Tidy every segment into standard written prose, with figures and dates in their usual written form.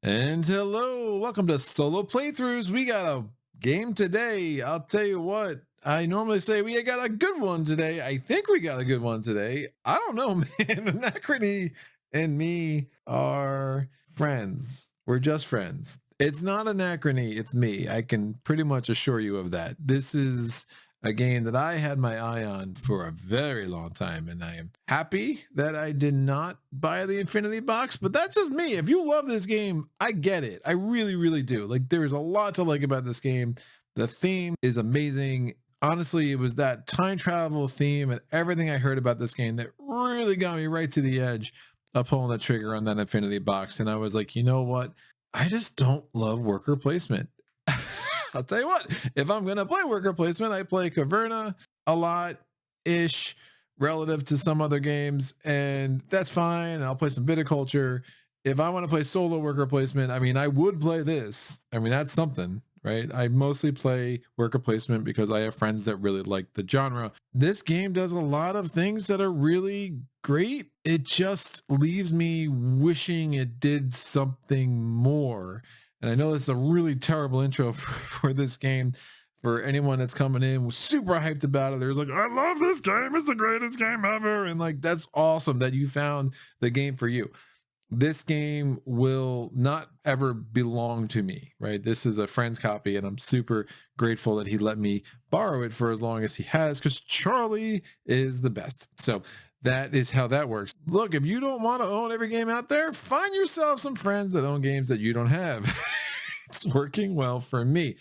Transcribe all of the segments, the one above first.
And hello, welcome to Solo Playthroughs. We got a game today. I'll tell you what, I normally say we got a good one today. I think we got a good one today. I don't know, man. Anachrony and me are friends. We're just friends. It's not Anachrony, it's me. I can pretty much assure you of that. This is a game that I had my eye on for a very long time, and I am happy that I did not buy the Infinity box, but that's just me. If you love this game, I get it. I really, really do. Like, there's a lot to like about this game. The theme is amazing. Honestly, it was that time travel theme and everything I heard about this game that really got me right to the edge of pulling the trigger on that Infinity box. And I was like, you know what? I just don't love worker placement. I'll tell you what, if I'm going to play worker placement, I play Caverna a lot ish relative to some other games, and that's fine. I'll play some viticulture. If I want to play solo worker placement, I mean, I would play this. I mean, that's something, right? I mostly play worker placement because I have friends that really like the genre. This game does a lot of things that are really great. It just leaves me wishing it did something more. And I know this is a really terrible intro for this game. For anyone that's coming in was super hyped about it. There's like, I love this game. It's the greatest game ever. And like, that's awesome that you found the game for you. This game will not ever belong to me, right? This is a friend's copy, and I'm super grateful that he let me borrow it for as long as he has, because Charlie is the best. So that is how that works. Look, if you don't want to own every game out there, find yourself some friends that own games that you don't have. It's working well for me.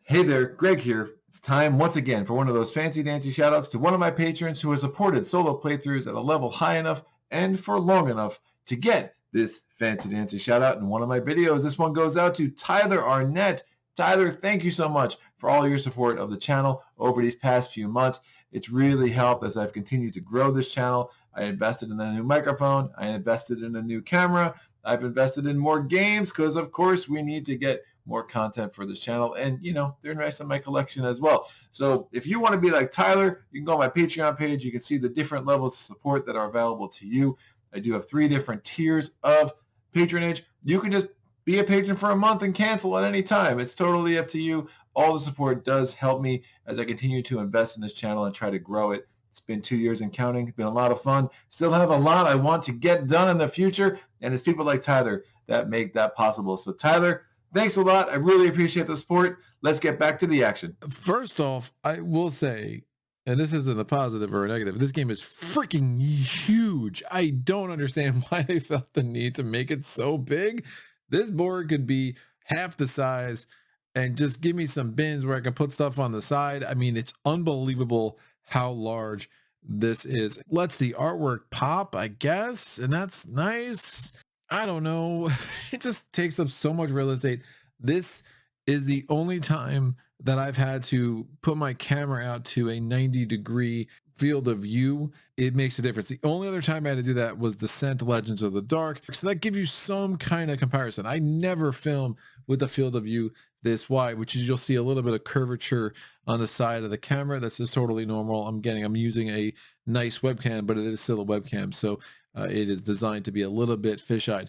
Hey there, Greg here. It's time once again for one of those fancy dancy shoutouts to one of my patrons who has supported solo playthroughs at a level high enough and for long enough to get this fancy dancy shoutout in one of my videos. This one goes out to Tyler Arnett. Tyler, thank you so much for all your support of the channel over these past few months. It's really helped as I've continued to grow this channel. I invested in a new microphone. I invested in a new camera. I've invested in more games because, of course, we need to get more content for this channel. And, you know, they're nice in my collection as well. So if you want to be like Tyler, you can go on my Patreon page. You can see the different levels of support that are available to you. I do have 3 different tiers of patronage. You can just be a patron for a month and cancel at any time. It's totally up to you. All the support does help me as I continue to invest in this channel and try to grow it. It's been 2 years and counting. It's been a lot of fun. Still have a lot I want to get done in the future. And it's people like Tyler that make that possible. So Tyler, thanks a lot. I really appreciate the support. Let's get back to the action. First off, I will say, and this isn't a positive or a negative, this game is freaking huge. I don't understand why they felt the need to make it so big. This board could be half the size and just give me some bins where I can put stuff on the side. I mean, it's unbelievable how large this is. Lets the artwork pop, I guess, and that's nice. I don't know. It just takes up so much real estate. This is the only time that I've had to put my camera out to a 90-degree field of view. It makes a difference. The only other time I had to do that was Descent Legends of the Dark. So that gives you some kind of comparison. I never film with the field of view this wide, which is you'll see a little bit of curvature on the side of the camera. That's just totally normal. I'm using a nice webcam, but it is still a webcam. So it is designed to be a little bit fisheye.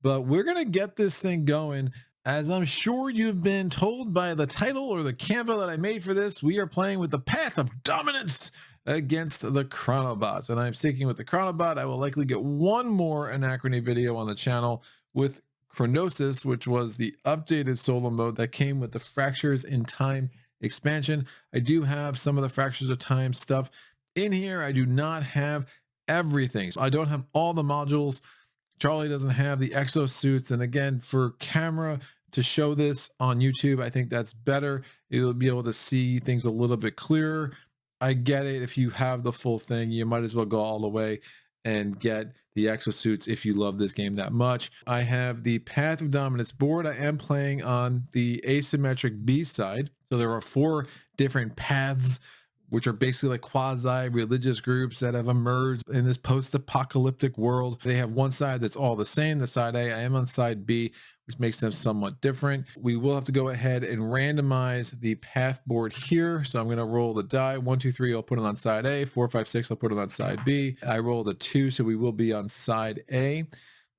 But we're going to get this thing going. As I'm sure you've been told by the title or the canva that I made for this, we are playing with the Path of Dominance against the Chronobots. And I'm sticking with the Chronobot. I will likely get one more Anachrony video on the channel with Chronosis, which was the updated solo mode that came with the Fractures in Time expansion. I do have some of the Fractures of Time stuff in here. I do not have everything. So I don't have all the modules. Charlie doesn't have the exosuits. And again, for camera to show this on YouTube, I think that's better. You'll be able to see things a little bit clearer. I get it. If you have the full thing, you might as well go all the way and get the exosuits if you love this game that much. I have the Path of Dominance board. I am playing on the asymmetric B side. So there are 4 different paths, which are basically like quasi-religious groups that have emerged in this post-apocalyptic world. They have one side that's all the same, the side A. I am on side B, which makes them somewhat different. We will have to go ahead and randomize the path board here. So I'm going to roll the die. 1, 2, 3, I'll put it on side A. 4, 5, 6, I'll put it on side B. I rolled a 2, so we will be on side A.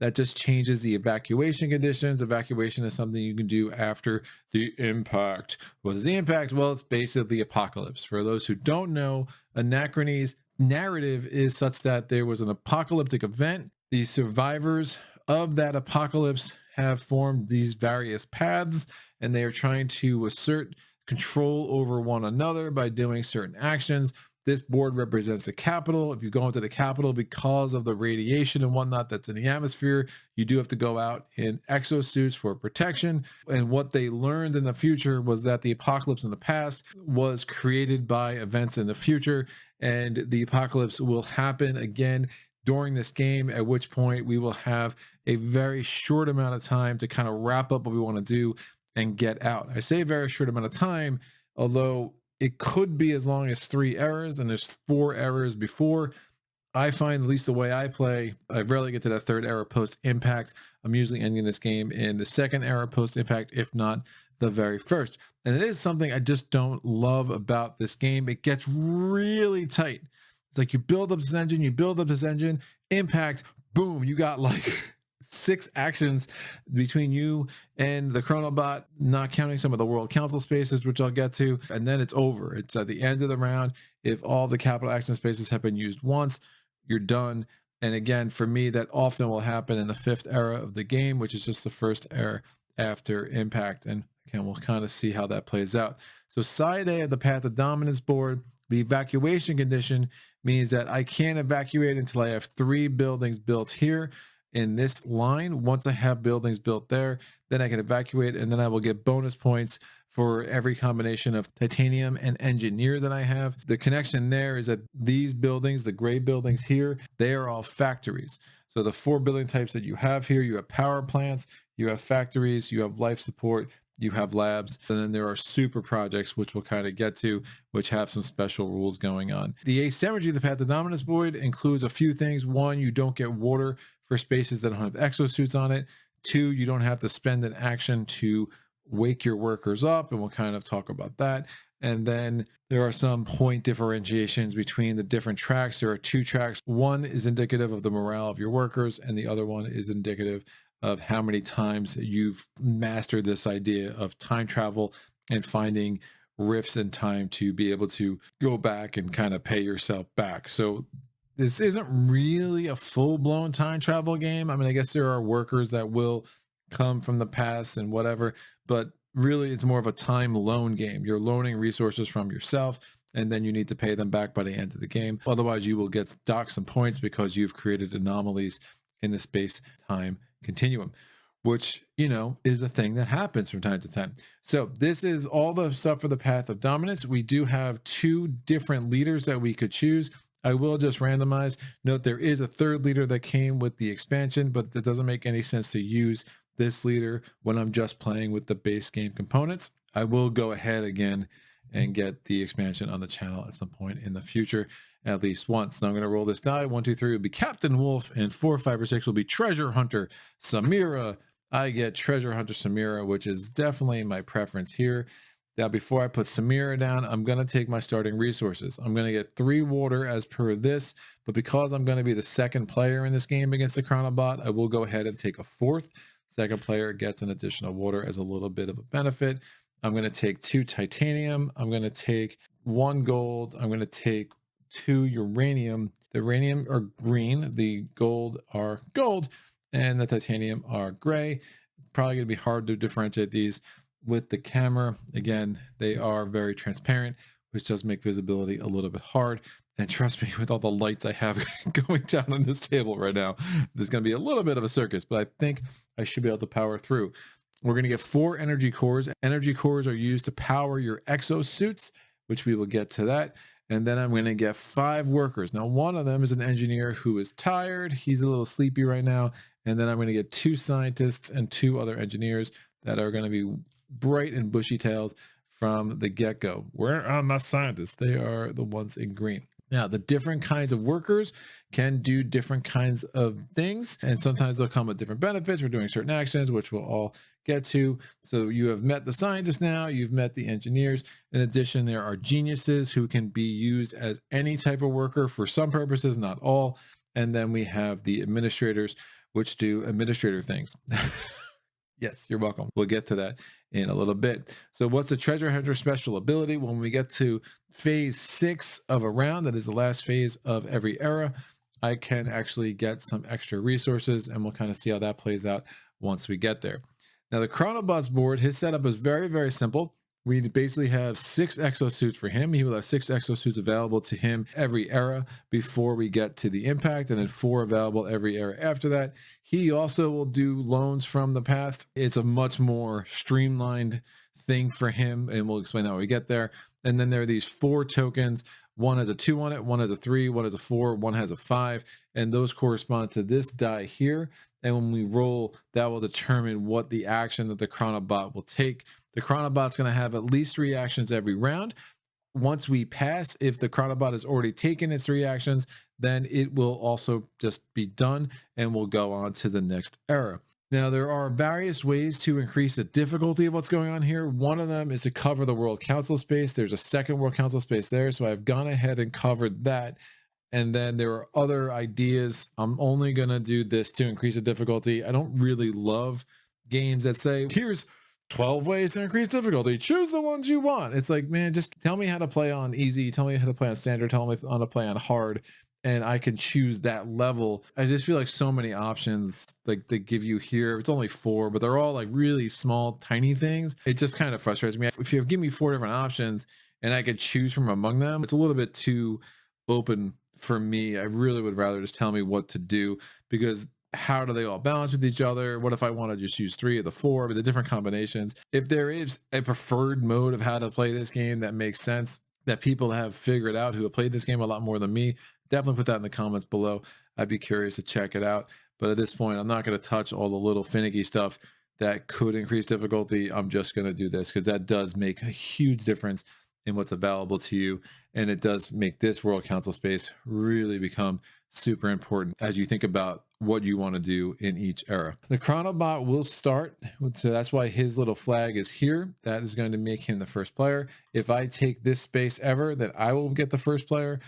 That just changes the evacuation conditions. Evacuation is something you can do after the impact. What is the impact? Well, it's basically the apocalypse. For those who don't know, Anachrony's narrative is such that there was an apocalyptic event. The survivors of that apocalypse have formed these various paths, and they are trying to assert control over one another by doing certain actions. This board represents the capital. If you go into the capital, because of the radiation and whatnot that's in the atmosphere, you do have to go out in exosuits for protection. And what they learned in the future was that the apocalypse in the past was created by events in the future, and the apocalypse will happen again during this game, at which point we will have a very short amount of time to kind of wrap up what we want to do and get out. I say a very short amount of time, although it could be as long as 3 errors, and there's 4 errors before. I find, at least the way I play, I rarely get to that 3rd error post impact. I'm usually ending this game in the 2nd error post impact, if not the very first. And it is something I just don't love about this game. It gets really tight. It's like you build up this engine, impact, boom, you got like 6 actions between you and the Chronobot, not counting some of the World Council spaces, which I'll get to, and then it's over. It's at the end of the round. If all the capital action spaces have been used once, you're done. And again, for me, that often will happen in the 5th era of the game, which is just the first era after impact. And again, we'll kind of see how that plays out. So side A of the Path of Dominance board, the evacuation condition means that I can't evacuate until I have 3 buildings built here in this line. Once I have buildings built there, then I can evacuate, and then I will get bonus points for every combination of titanium and engineer that I have. The connection there is that these buildings, the gray buildings here, they are all factories. So the 4 building types that you have here, you have power plants, you have factories, you have life support, you have labs, and then there are super projects, which we'll kind of get to, which have some special rules going on. The asymmetry of the Path of Dominance board includes a few things. 1, you don't get water for spaces that don't have exosuits on it. 2, you don't have to spend an action to wake your workers up, and we'll kind of talk about that. And then there are some point differentiations between the different tracks. There are 2 tracks. One is indicative of the morale of your workers, and the other one is indicative of how many times you've mastered this idea of time travel and finding rifts in time to be able to go back and kind of pay yourself back. So this isn't really a full-blown time travel game. I mean, I guess there are workers that will come from the past and whatever, but really it's more of a time loan game. You're loaning resources from yourself, and then you need to pay them back by the end of the game. Otherwise, you will get docked some points because you've created anomalies in the space-time continuum, which, you know, is a thing that happens from time to time. So this is all the stuff for the Path of Dominance. We do have 2 different leaders that we could choose. I will just randomize. Note there is a 3rd leader that came with the expansion, but it doesn't make any sense to use this leader when I'm just playing with the base game components. I will go ahead again and get the expansion on the channel at some point in the future, at least once. Now I'm going to roll this die. 1, 2, 3 will be Captain Wolf, and 4, 5, or 6 will be Treasure Hunter Samira. I get Treasure Hunter Samira, which is definitely my preference here. Now, before I put Samira down, I'm going to take my starting resources. I'm going to get 3 water as per this, but because I'm going to be the 2nd player in this game against the Chronobot, I will go ahead and take a 4th. 2nd player gets an additional water as a little bit of a benefit. I'm going to take 2 titanium. I'm going to take 1 gold. I'm going to take 2 uranium. The uranium are green, the gold are gold, and the titanium are gray. Probably going to be hard to differentiate these with the camera. Again, they are very transparent, which does make visibility a little bit hard. And trust me, with all the lights I have going down on this table right now, there's going to be a little bit of a circus, but I think I should be able to power through. We're going to get 4 energy cores. Energy cores are used to power your exosuits, which we will get to that. And then I'm going to get 5 workers. Now, one of them is an engineer who is tired. He's a little sleepy right now. And then I'm going to get 2 scientists and 2 other engineers that are going to be bright and bushy-tailed from the get-go. Where are my scientists? They are the ones in green. Now, the different kinds of workers can do different kinds of things, and sometimes they'll come with different benefits for doing certain actions, which we'll all get to. So you have met the scientists now, you've met the engineers. In addition, there are geniuses who can be used as any type of worker for some purposes, not all. And then we have the administrators, which do administrator things. Yes, you're welcome. We'll get to that in a little bit. So what's the treasure hunter special ability? When we get to phase 6 of a round, that is the last phase of every era, I can actually get some extra resources, and we'll kind of see how that plays out once we get there. Now, the Chronobots board, his setup is very, very simple. We basically have 6 exosuits for him. He will have 6 exosuits available to him every era before we get to the impact, and then 4 available every era after that. He also will do loans from the past. It's a much more streamlined thing for him, and we'll explain that when we get there. And then there are these 4 tokens. One has a 2 on it, one has a 3, one has a 4, one has a 5, and those correspond to this die here. And when we roll, that will determine what the action that the Chronobot will take. The Chronobot's going to have at least 3 actions every round. Once we pass, if the Chronobot has already taken its 3 actions, then it will also just be done and we'll go on to the next era. Now, there are various ways to increase the difficulty of what's going on here. One of them is to cover the World Council space. There's a second World Council space there, so I've gone ahead and covered that. And then there are other ideas. I'm only going to do this to increase the difficulty. I don't really love games that say, here's 12 ways to increase difficulty. Choose the ones you want. It's like, man, just tell me how to play on easy. Tell me how to play on standard. Tell me how to play on hard. And I can choose that level. I just feel like so many options like they give you here. It's only 4, but they're all like really small, tiny things. It just kind of frustrates me. If you give me 4 different options and I could choose from among them, it's a little bit too open for me. I really would rather just tell me what to do, because how do they all balance with each other? What if I want to just use 3 of the 4, but the different combinations? If there is a preferred mode of how to play this game that makes sense, that people have figured out who have played this game a lot more than me, definitely put that in the comments below. I'd be curious to check it out. But at this point, I'm not going to touch all the little finicky stuff that could increase difficulty. I'm just going to do this because that does make a huge difference in what's available to you. And it does make this World Council space really become super important as you think about what you want to do in each era. The Chronobot will start, so that's why his little flag is here. That is going to make him the first player. If I take this space ever, then I will get the first player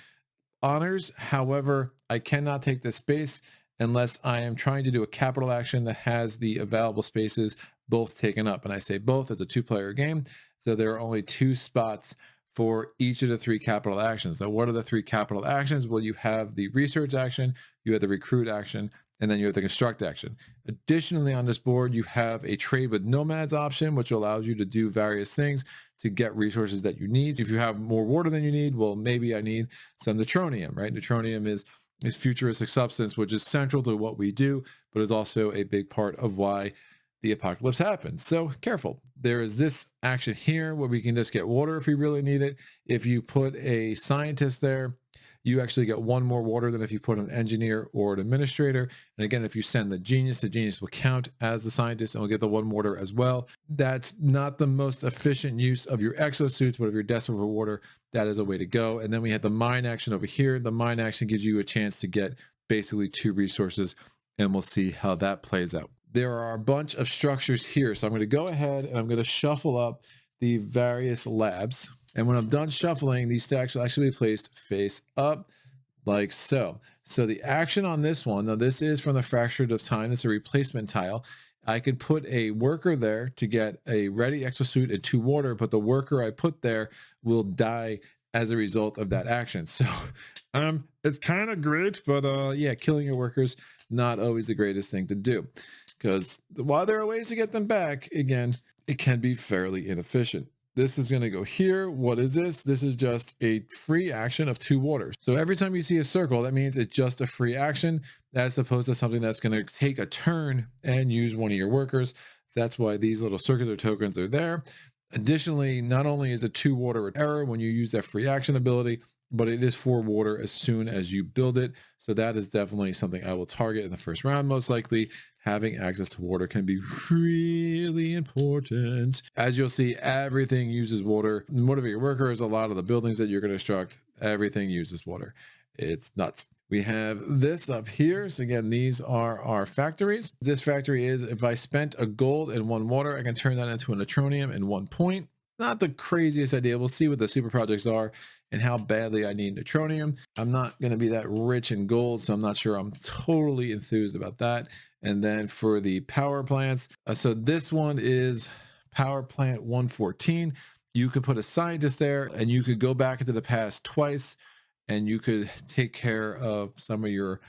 honors. However, I cannot take this space unless I am trying to do a capital action that has the available spaces both taken up. And I say both, it's a 2-player game. So there are only 2 spots for each of the 3 capital actions. Now, what are the 3 capital actions? Well, you have the research action, you have the recruit action, and then you have the construct action. Additionally, on this board, you have a trade with nomads option, which allows you to do various things to get resources that you need. If you have more water than you need, well, maybe I need some neutronium, right? Neutronium is futuristic substance, which is central to what we do, but is also a big part of why the apocalypse happens. So careful. There is this action here where we can just get water if we really need it. If you put a scientist there, you actually get 1 more water than if you put an engineer or an administrator. And again, if you send the genius will count as the scientist and will get the 1 water as well. That's not the most efficient use of your exosuits, but if you're desperate for water, that is a way to go. And then we have the mine action over here. The mine action gives you a chance to get basically 2 resources, and we'll see how that plays out. There are a bunch of structures here. So I'm going to go ahead and I'm going to shuffle up the various labs. And when I'm done shuffling, these stacks will actually be placed face up like so. So the action on this one, now this is from the Fractured of Time. It's a replacement tile. I could put a worker there to get a ready exosuit and 2 water, but the worker I put there will die as a result of that action. So it's kind of great, but yeah, killing your workers, not always the greatest thing to do. Because while there are ways to get them back, again, it can be fairly inefficient. This is going to go here. What is this? This is just a free action of 2 waters. So every time you see a circle, that means it's just a free action as opposed to something that's going to take a turn and use one of your workers. So that's why these little circular tokens are there. Additionally, not only is it 2 water error when you use that free action ability, but it is 4 water as soon as you build it. So that is definitely something I will target in the first round, most likely. Having access to water can be really important. As you'll see, everything uses water. Motivate your workers, a lot of the buildings that you're going to construct, everything uses water. It's nuts. We have this up here. So again, these are our factories. This factory is if I spent a gold and 1 water, I can turn that into an Anachrony in 1 point. not the craziest idea. We'll see what the super projects are and how badly I need neutronium. I'm not going to be that rich in gold, so I'm not sure I'm totally enthused about that. And then for the power plants, so this one is power plant 114. You could put a scientist there and you could go back into the past twice and you could take care of some of your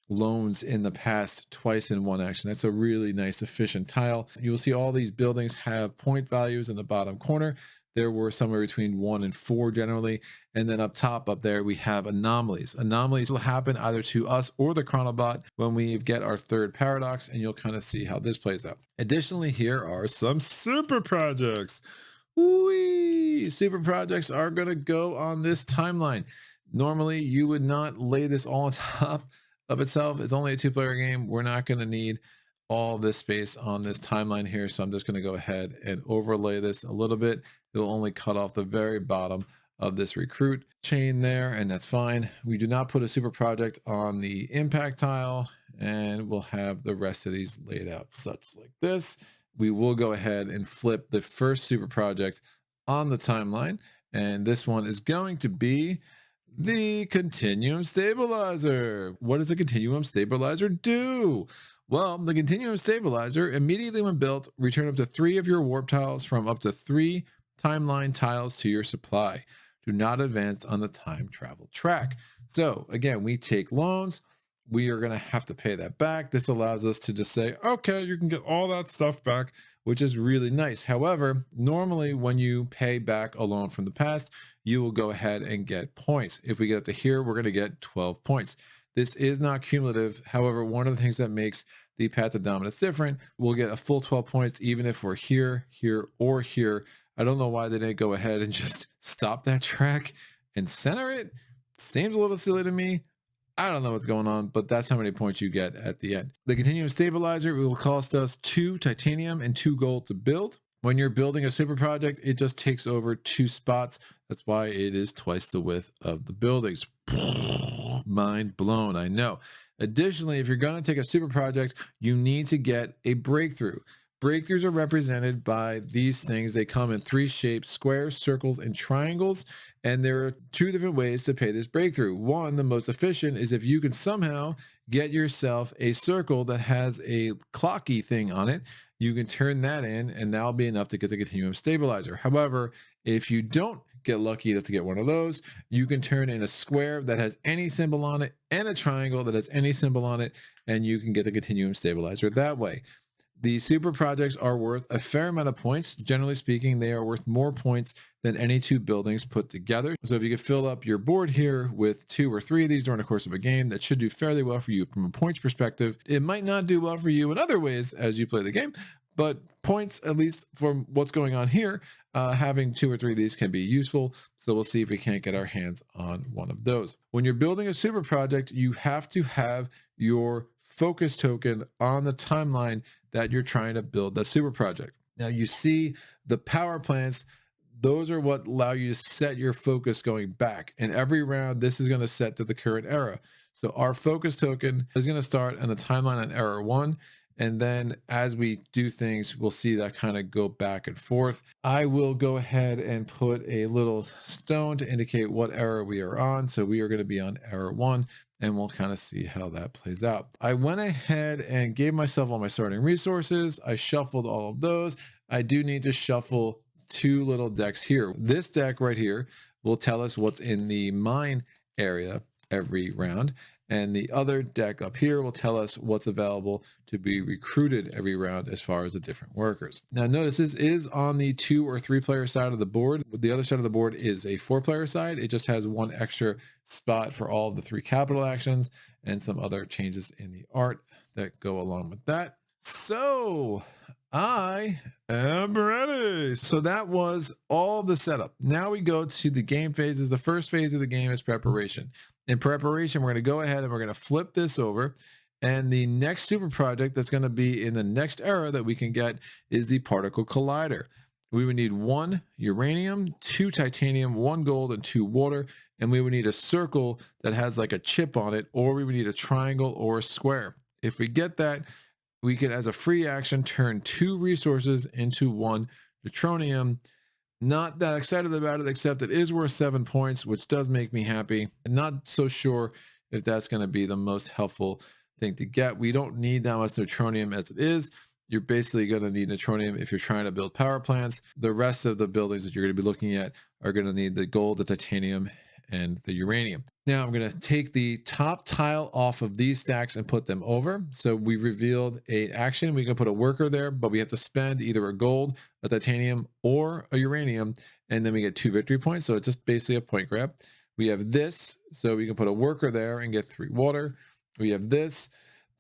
loans in the past twice in one action. That's a really nice efficient tile. You will see all these buildings have point values in the bottom corner. There were somewhere between 1 and 4 generally. And then up top up there, we have anomalies. Anomalies will happen either to us or the Chronobot when we get our third paradox, and you'll kind of see how this plays out. Additionally, here are some super projects. Whee! Super projects are going to go on this timeline. Normally, you would not lay this all on top of itself. It's only a 2-player game. We're not going to need all this space on this timeline here. So I'm just going to go ahead and overlay this a little bit. It'll only cut off the very bottom of this recruit chain there, and that's fine. We do not put a super project on the impact tile, and we'll have the rest of these laid out such like this. We will go ahead and flip the first super project on the timeline, and this one is going to be the Continuum Stabilizer. What does the Continuum Stabilizer do? Well, the Continuum Stabilizer, immediately when built, return up to 3 of your warp tiles from up to 3 timeline tiles to your supply. Do not advance on the time travel track. So again, we take loans. We are going to have to pay that back. This allows us to just say, okay, you can get all that stuff back, which is really nice. However, normally when you pay back a loan from the past, you will go ahead and get points. If we get up to here, we're going to get 12 points. This is not cumulative. However, one of the things that makes the path of dominance different, we'll get a full 12 points, even if we're here, here, or here. I don't know why they didn't go ahead and just stop that track and center it. Seems a little silly to me. I don't know what's going on, but that's how many points you get at the end. The Continuum Stabilizer will cost us 2 titanium and 2 gold to build. When you're building a super project, it just takes over 2 spots. That's why it is twice the width of the buildings. Mind blown, I know. Additionally, if you're going to take a super project, you need to get a breakthrough. Breakthroughs are represented by these things. They come in 3 shapes: squares, circles, and triangles. And there are 2 different ways to pay this breakthrough. One, the most efficient, is if you can somehow get yourself a circle that has a clocky thing on it. You can turn that in, and that'll be enough to get the Continuum Stabilizer. However, if you don't get lucky enough to get one of those, you can turn in a square that has any symbol on it and a triangle that has any symbol on it, and you can get the Continuum Stabilizer that way. The super projects are worth a fair amount of points. Generally speaking, they are worth more points than any 2 buildings put together. So if you could fill up your board here with 2 or 3 of these during the course of a game, that should do fairly well for you from a points perspective. It might not do well for you in other ways as you play the game, but points, at least from what's going on here, having 2 or 3 of these can be useful. So we'll see if we can't get our hands on one of those. When you're building a super project, you have to have your focus token on the timeline that you're trying to build that super project. Now you see the power plants, those are what allow you to set your focus going back. And every round, this is going to set to the current era. So our focus token is going to start on the timeline on era 1. And then as we do things, we'll see that kind of go back and forth. I will go ahead and put a little stone to indicate what era we are on. So we are going to be on era 1. And we'll kind of see how that plays out. I went ahead and gave myself all my starting resources. I shuffled all of those. I do need to shuffle 2 little decks here. This deck right here will tell us what's in the mine area every round. And the other deck up here will tell us what's available to be recruited every round as far as the different workers. Now notice this is on the 2 or 3 player side of the board. The other side of the board is a 4 player side. It just has 1 extra spot for all of the 3 capital actions and some other changes in the art that go along with that. So I am ready. So that was all the setup. Now we go to the game phases. The first phase of the game is preparation. In preparation, we're going to go ahead and we're going to flip this over. And the next super project that's going to be in the next era that we can get is the particle collider. We would need 1 uranium, 2 titanium, 1 gold, and 2 water. And we would need a circle that has like a chip on it, or we would need a triangle or a square. If we get that, we can, as a free action, turn 2 resources into 1 neutronium. Not that excited about it, except it is worth 7 points, which does make me happy. Not so sure if that's going to be the most helpful thing to get. We don't need that much neutronium as it is. You're basically going to need neutronium if you're trying to build power plants. The rest of the buildings that you're going to be looking at are going to need the gold, the titanium, and the uranium. Now I'm going to take the top tile off of these stacks and put them over. So we revealed a action. We can put a worker there, but we have to spend either a gold, a titanium, or a uranium, and then we get 2 victory points. So it's just basically a point grab. We have this, so we can put a worker there and get 3 water. We have this.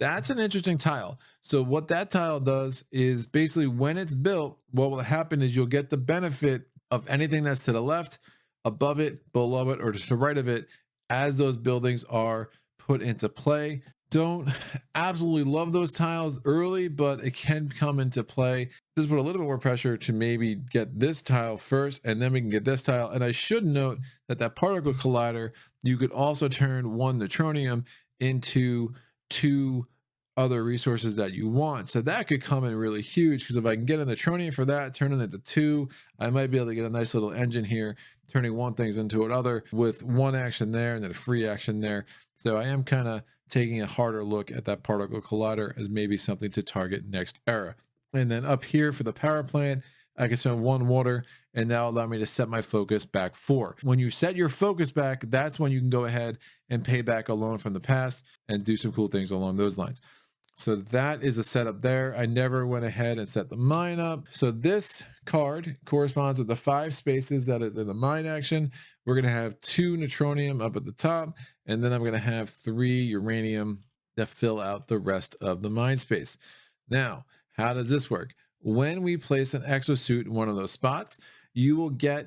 That's an interesting tile. So what that tile does is basically when it's built, what will happen is you'll get the benefit of anything that's to the left, above it, below it, or to the right of it as those buildings are put into play. Don't absolutely love those tiles early, but it can come into play. Just put a little bit more pressure to maybe get this tile first, and then we can get this tile. And I should note that particle collider, you could also turn 1 neutronium into 2 other resources that you want. So that could come in really huge, because if I can get a neutronium for that, turn it into 2, I might be able to get a nice little engine here, turning one things into another with 1 action there and then a free action there. So I am kind of taking a harder look at that particle collider as maybe something to target next era. And then up here for the power plant, I can spend 1 water, and that'll allow me to set my focus back 4. When you set your focus back, that's when you can go ahead and pay back a loan from the past and do some cool things along those lines. So that is a setup there. I never went ahead and set the mine up. So this card corresponds with the 5 spaces that is in the mine action. We're going to have 2 neutronium up at the top, and then I'm going to have 3 uranium that fill out the rest of the mine space. Now, how does this work? When we place an exosuit in one of those spots, you will get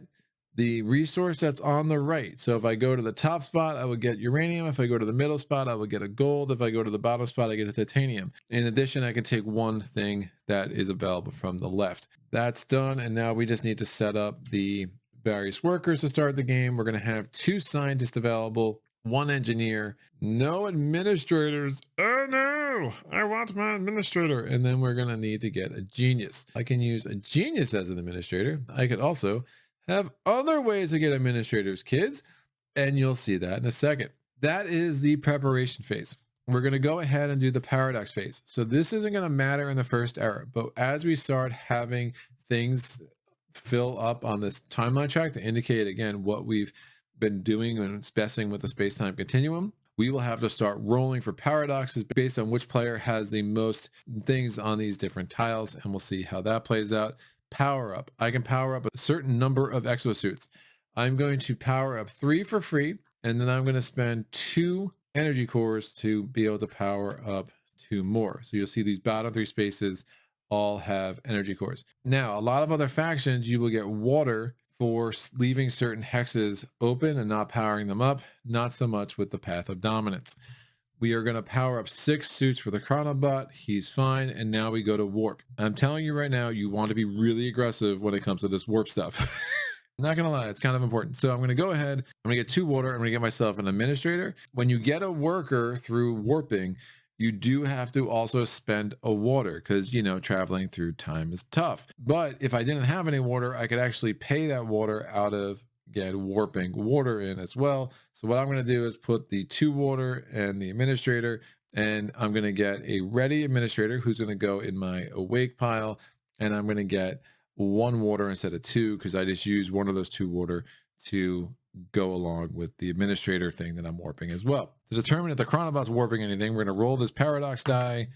the resource that's on the right. So if I go to the top spot, I would get uranium. If I go to the middle spot, I would get a gold. If I go to the bottom spot, I get a titanium. In addition, I can take 1 thing that is available from the left. That's done. And now we just need to set up the various workers to start the game. We're going to have 2 scientists available, 1 engineer, no administrators. Oh no, I want my administrator. And then we're going to need to get a genius. I can use a genius as an administrator. I could also have other ways to get administrators, kids, and you'll see that in a second. That is the preparation phase. We're going to go ahead and do the Powerdex phase. So this isn't going to matter in the first era, but as we start having things fill up on this timeline track to indicate again what we've been doing and specing with the space-time continuum, we will have to start rolling for paradoxes based on which player has the most things on these different tiles, and we'll see how that plays out. Power up. I can power up a certain number of exosuits. I'm going to power up 3 for free, and then I'm going to spend 2 energy cores to be able to power up 2 more. So you'll see these bottom 3 spaces all have energy cores. Now, a lot of other factions, you will get water for leaving certain hexes open and not powering them up. Not so much with the Path of Dominance. We are going to power up 6 suits for the Chronobot. He's fine. And now we go to warp. I'm telling you right now, you want to be really aggressive when it comes to this warp stuff. I'm not going to lie, it's kind of important. So I'm going to go ahead. I'm going to get 2 water. I'm going to get myself an administrator. When you get a worker through warping, you do have to also spend a water because, traveling through time is tough. But if I didn't have any water, I could actually pay that water out of, again, warping water in as well. So what I'm going to do is put the 2 water and the administrator, and I'm going to get a ready administrator who's going to go in my awake pile, and I'm going to get 1 water instead of 2 because I just used one of those 2 water to go along with the administrator thing that I'm warping as well. To determine if the Chronobot's warping anything, we're going to roll this paradox die.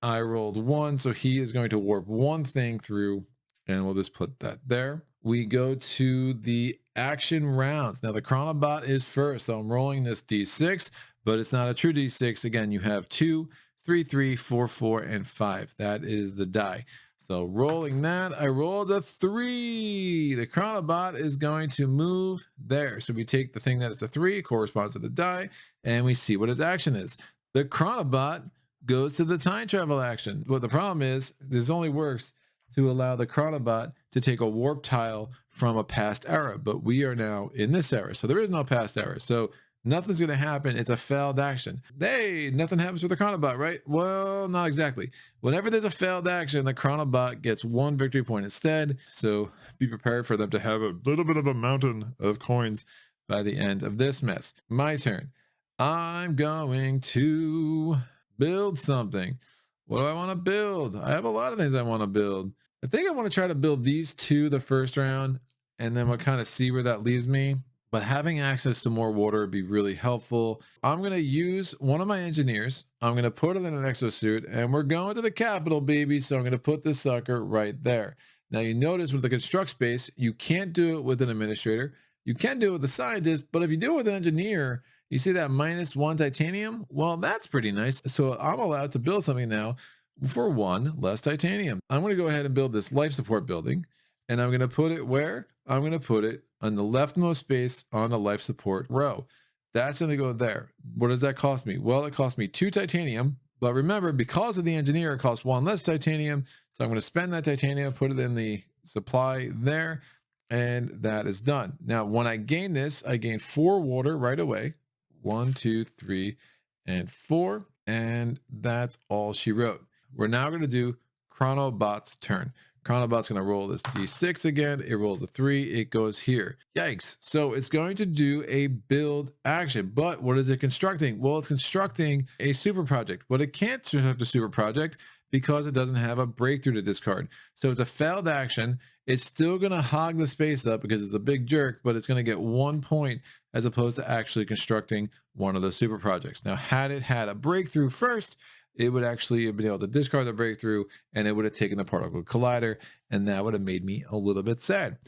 I rolled 1, so he is going to warp 1 thing through, and we'll just put that there. We go to the action rounds. Now the Chronobot is first, so I'm rolling this D6, but it's not a true D6. Again, you have 2, 3, 3, 4, 4, and 5. That is the die. So rolling that, I rolled a 3. The Chronobot is going to move there. So we take the thing that is a 3, corresponds to the die, and we see what its action is. The Chronobot goes to the time travel action. But the problem is, this only works to allow the Chronobot to take a warp tile from a past era. But we are now in this era, so there is no past era. So Nothing's going to happen. It's a failed action. Hey, nothing happens with the Chronobot, right? Well, not exactly. Whenever there's a failed action, the Chronobot gets 1 victory point instead. So be prepared for them to have a little bit of a mountain of coins by the end of this mess. My turn. I'm going to build something. What do I want to build? I have a lot of things I want to build. I think I want to try to build these two the first round, and then we'll kind of see where that leaves me. But having access to more water would be really helpful. I'm going to use one of my engineers. I'm going to put it in an exosuit, and we're going to the capital, baby. So I'm going to put this sucker right there. Now, you notice with the construct space, you can't do it with an administrator. You can do it with a scientist, but if you do it with an engineer, you see that -1 titanium? Well, that's pretty nice. So I'm allowed to build something now for 1 less titanium. I'm going to go ahead and build this life support building. And I'm going to put it where? I'm going to put it on the leftmost space on the life support row. That's going to go there. What does that cost me? Well, it cost me 2 titanium. But remember, because of the engineer, it costs 1 less titanium. So I'm going to spend that titanium, put it in the supply there. And that is done. Now, when I gain this, I gain 4 water right away. 1, 2, 3, and 4. And that's all she wrote. We're now going to do Chronobot's turn. Chronobot's going to roll this d6 again. It rolls a 3. It goes here. Yikes. So it's going to do a build action. But what is it constructing? Well, it's constructing a super project. But it can't construct a super project because it doesn't have a breakthrough to discard. So it's a failed action. It's still going to hog the space up because it's a big jerk, but it's going to get 1 point as opposed to actually constructing one of the super projects. Now, had it had a breakthrough first, it would actually have been able to discard the breakthrough, and it would have taken the particle collider, and that would have made me a little bit sad.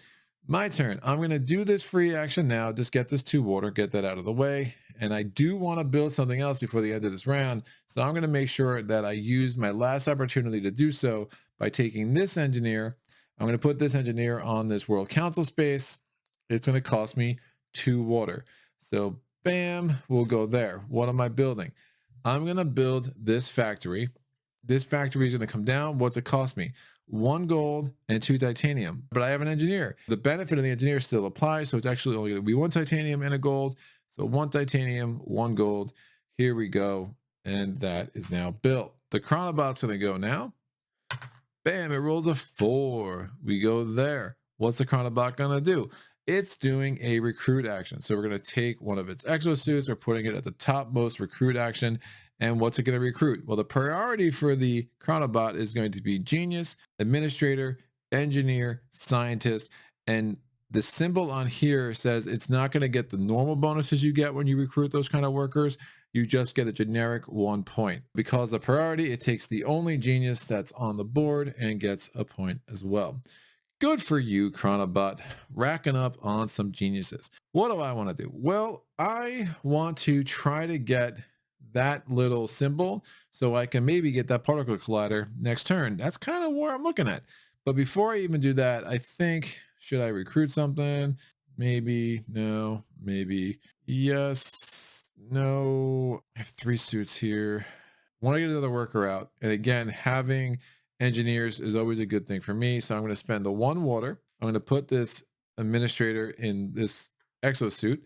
My turn. I'm going to do this free action now. Just get this 2 water, get that out of the way. And I do want to build something else before the end of this round. So I'm going to make sure that I use my last opportunity to do so by taking this engineer. I'm going to put this engineer on this World Council space. It's going to cost me 2 water. So bam, we'll go there. What am I building? I'm going to build this factory. This factory is going to come down. What's it cost me? 1 gold and 2 titanium. But I have an engineer. The benefit of the engineer still applies. So it's actually only going to be 1 titanium and a gold. So 1 titanium, 1 gold. Here we go. And that is now built. The Chronobot's going to go now. Bam, it rolls a 4. We go there. What's the Chronobot going to do? It's doing a recruit action. So we're going to take one of its exosuits. We're putting it at the topmost recruit action. And what's it going to recruit? Well, the priority for the Chronobot is going to be genius, administrator, engineer, scientist. And the symbol on here says it's not going to get the normal bonuses you get when you recruit those kind of workers. You just get a generic 1 point. Because the priority, it takes the only genius that's on the board and gets a point as well. Good for you, Chronobot, racking up on some geniuses. What do I want to do? Well, I want to try to get that little symbol so I can maybe get that particle collider next turn. That's kind of where I'm looking at. But before I even do that, I think, should I recruit something? Maybe, no, maybe, yes, no. I have 3 suits here. Want to get another worker out. And again, having engineers is always a good thing for me. So I'm going to spend the 1 water. I'm going to put this administrator in this exosuit.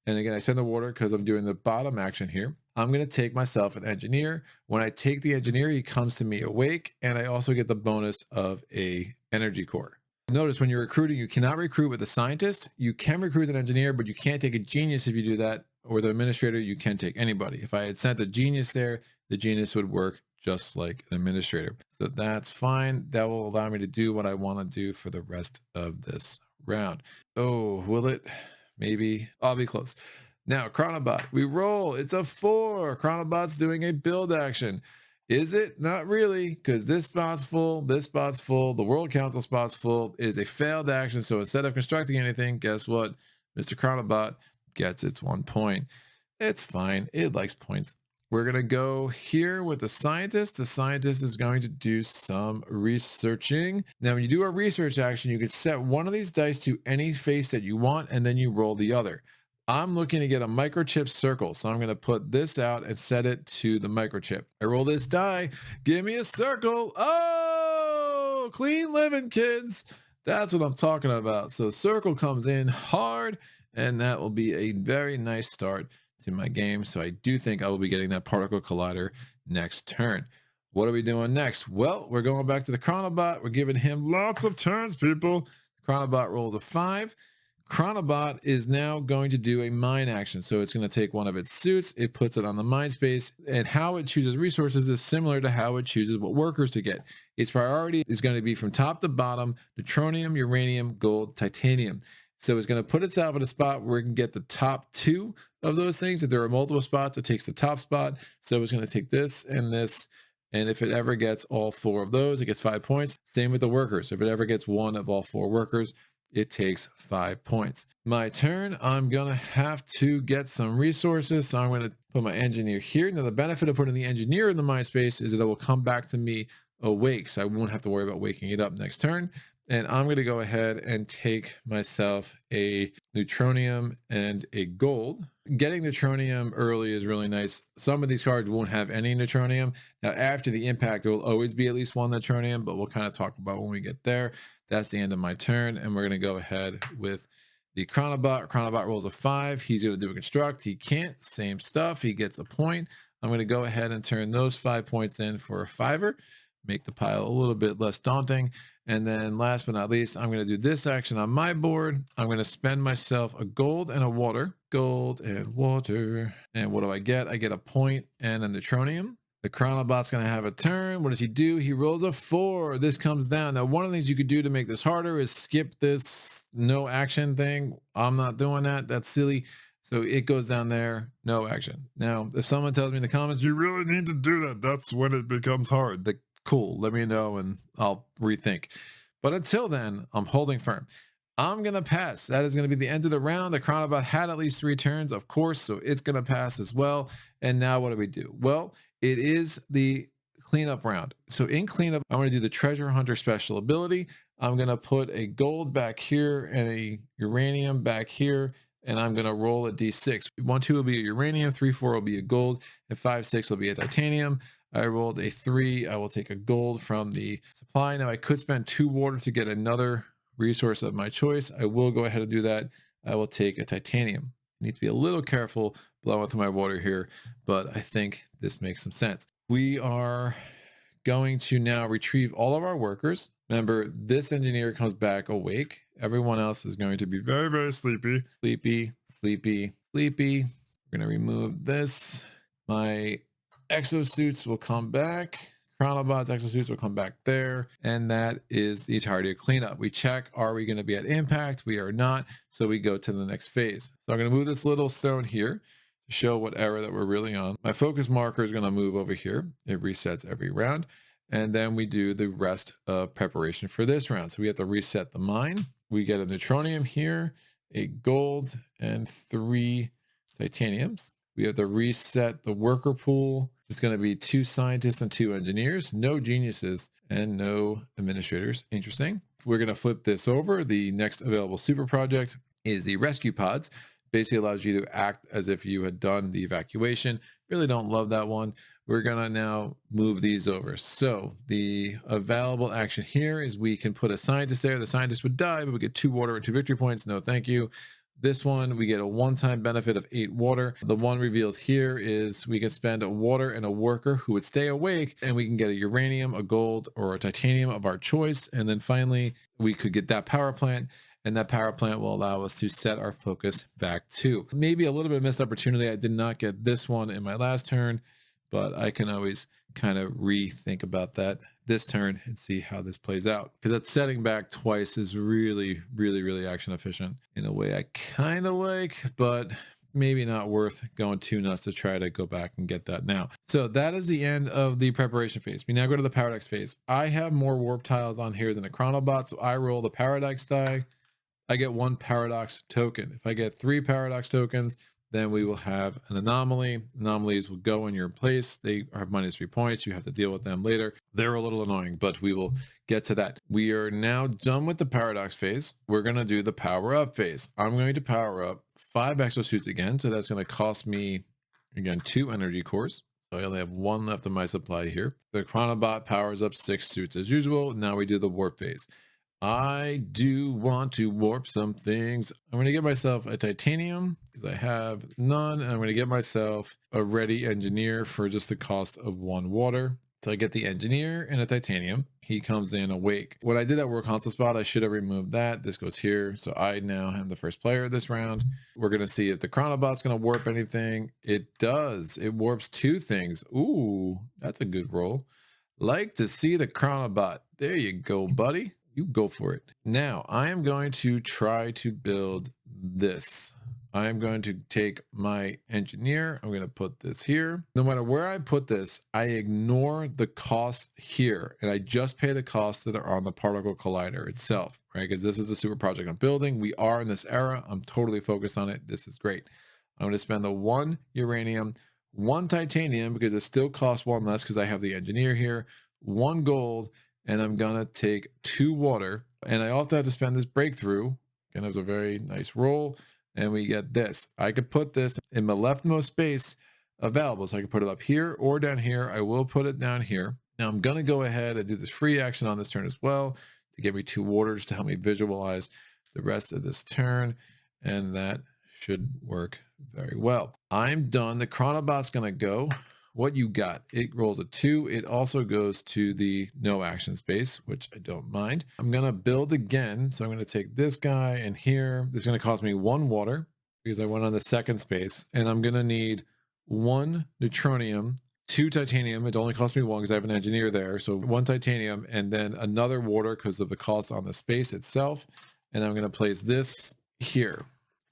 And again, I spend the water because I'm doing the bottom action here. I'm going to take myself an engineer. When I take the engineer, he comes to me awake. And I also get the bonus of a energy core. Notice when you're recruiting, you cannot recruit with a scientist. You can recruit an engineer, but you can't take a genius if you do that. Or the administrator, you can take anybody. If I had sent a genius there, the genius would work just like an administrator. So that's fine. That will allow me to do what I want to do for the rest of this round. Oh, will it? Maybe. I'll be close. Now, Chronobot, we roll. It's a 4. Chronobot's doing a build action. Is it? Not really, because this spot's full, this spot's full, the World Council spot's full. It is a failed action. So instead of constructing anything, guess what? Mr. Chronobot gets its 1 point. It's fine. It likes points. We're going to go here with the scientist. The scientist is going to do some researching. Now, when you do a research action, you can set one of these dice to any face that you want, and then you roll the other. I'm looking to get a microchip circle, so I'm going to put this out and set it to the microchip. I roll this die. Give me a circle. Oh, clean living, kids. That's what I'm talking about. So circle comes in hard, and that will be a very nice start to my game. So I do think I will be getting that particle collider next turn. What are we doing next? Well, we're going back to the Chronobot. We're giving him lots of turns, people. Chronobot rolls a 5. Chronobot is now going to do a mine action. So it's going to take one of its suits, it puts it on the mine space, and how it chooses resources is similar to how it chooses what workers to get. Its priority is going to be from top to bottom: neutronium, uranium, gold, titanium. So it's going to put itself at a spot where it can get the top 2 of those things. If there are multiple spots, it takes the top spot. So it's going to take this and this. And if it ever gets all 4 of those, it gets 5 points. Same with the workers. If it ever gets one of all 4 workers, it takes 5 points. My turn, I'm going to have to get some resources. So I'm going to put my engineer here. Now, the benefit of putting the engineer in the mine space is that it will come back to me awake. So I won't have to worry about waking it up next turn. And I'm going to go ahead and take myself a neutronium and a gold. Getting neutronium early is really nice. Some of these cards won't have any neutronium. Now, after the impact, there will always be at least 1 neutronium, but we'll kind of talk about when we get there. That's the end of my turn, and we're going to go ahead with the Chronobot. Chronobot rolls a 5. He's going to do a construct. He can't. Same stuff. He gets a point. I'm going to go ahead and turn those 5 points in for a 5er. Make the pile a little bit less daunting. And then last but not least, I'm going to do this action on my board. I'm going to spend myself a gold and a water. Gold and water. And what do I get? I get a point and a neutronium. The Chronobot's going to have a turn. What does he do? He rolls a 4. This comes down. Now, one of the things you could do to make this harder is skip this no action thing. I'm not doing that. That's silly. So it goes down there, no action. Now, if someone tells me in the comments, you really need to do that, that's when it becomes hard. Cool, let me know and I'll rethink. But until then, I'm holding firm. I'm going to pass. That is going to be the end of the round. The Chronobot had at least 3 turns, of course, so it's going to pass as well. And now what do we do? Well, it is the cleanup round. So in cleanup, I'm going to do the treasure hunter special ability. I'm going to put a gold back here and a uranium back here, and I'm going to roll a d6. 1, 2 will be a uranium, 3, 4 will be a gold, and 5, 6 will be a titanium. I rolled a 3. I will take a gold from the supply. Now I could spend 2 water to get another resource of my choice. I will go ahead and do that. I will take a titanium. I need to be a little careful blowing through my water here, but I think this makes some sense. We are going to now retrieve all of our workers. Remember, this engineer comes back awake. Everyone else is going to be very, very sleepy. Sleepy, sleepy, sleepy. We're going to remove this. My exosuits will come back. Chronobot's exosuits will come back there. And that is the entirety of cleanup. We check, are we going to be at impact? We are not. So we go to the next phase. So I'm going to move this little stone here to show what era that we're really on. My focus marker is going to move over here. It resets every round. And then we do the rest of preparation for this round. So we have to reset the mine. We get a neutronium here, a gold, and 3 titaniums. We have to reset the worker pool. It's going to be 2 scientists and 2 engineers, no geniuses and no administrators. Interesting. We're going to flip this over. The next available super project is the rescue pods. Basically allows you to act as if you had done the evacuation. Really don't love that one. We're going to now move these over. So the available action here is we can put a scientist there. The scientist would die, but we get 2 water and 2 victory points. No, thank you. This one, we get a one-time benefit of 8 water. The one revealed here is we can spend a water and a worker who would stay awake, and we can get a uranium, a gold, or a titanium of our choice. And then finally, we could get that power plant, and that power plant will allow us to set our focus back to. Maybe a little bit of missed opportunity. I did not get this one in my last turn, but I can always kind of rethink about that this turn and see how this plays out, because that setting back twice is really, really, really action efficient in a way I kind of like, but maybe not worth going too nuts to try to go back and get that now. So that is the end of the preparation phase. We now go to the Powerdex phase. I have more warp tiles on here than a Chronobot, so I roll the Powerdex die. I get 1 paradox token. If I get 3 paradox tokens, then we will have an anomaly. Anomalies will go in your place. They have -3 points. You have to deal with them later. They're a little annoying, but we will get to that. We are now done with the paradox phase. We're going to do the power up phase. I'm going to power up 5 exosuits again. So that's going to cost me, again, 2 energy cores. So I only have 1 left of my supply here. The Chronobot powers up 6 suits as usual. Now we do the warp phase. I do want to warp some things. I'm going to get myself a titanium because I have none. And I'm going to get myself a ready engineer for just the cost of 1 water. So I get the engineer and a titanium. He comes in awake. When I did that work console spot, I should have removed that. This goes here. So I now am the first player this round. We're going to see if the Chronobot's going to warp anything. It does. It warps 2 things. Ooh, that's a good roll. Like to see the Chronobot. There you go, buddy. You go for it. Now, I am going to try to build this. I am going to take my engineer. I'm going to put this here. No matter where I put this, I ignore the cost here. And I just pay the costs that are on the particle collider itself, right? Because this is a super project I'm building. We are in this era. I'm totally focused on it. This is great. I'm going to spend the 1 uranium, 1 titanium, because it still costs 1 less because I have the engineer here, 1 gold, and I'm going to take 2 water. And I also have to spend this breakthrough. And it was a very nice roll. And we get this. I could put this in the leftmost space available. So I can put it up here or down here. I will put it down here. Now I'm going to go ahead and do this free action on this turn as well to give me 2 waters to help me visualize the rest of this turn. And that should work very well. I'm done. The Chronobot's going to go. What you got? It rolls a 2. It also goes to the no action space, which I don't mind. I'm going to build again. So I'm going to take this guy and here. This is going to cost me 1 water because I went on the second space. And I'm going to need 1 neutronium, 2 titanium. It only cost me 1 because I have an engineer there. So 1 titanium and then another water because of the cost on the space itself. And I'm going to place this here.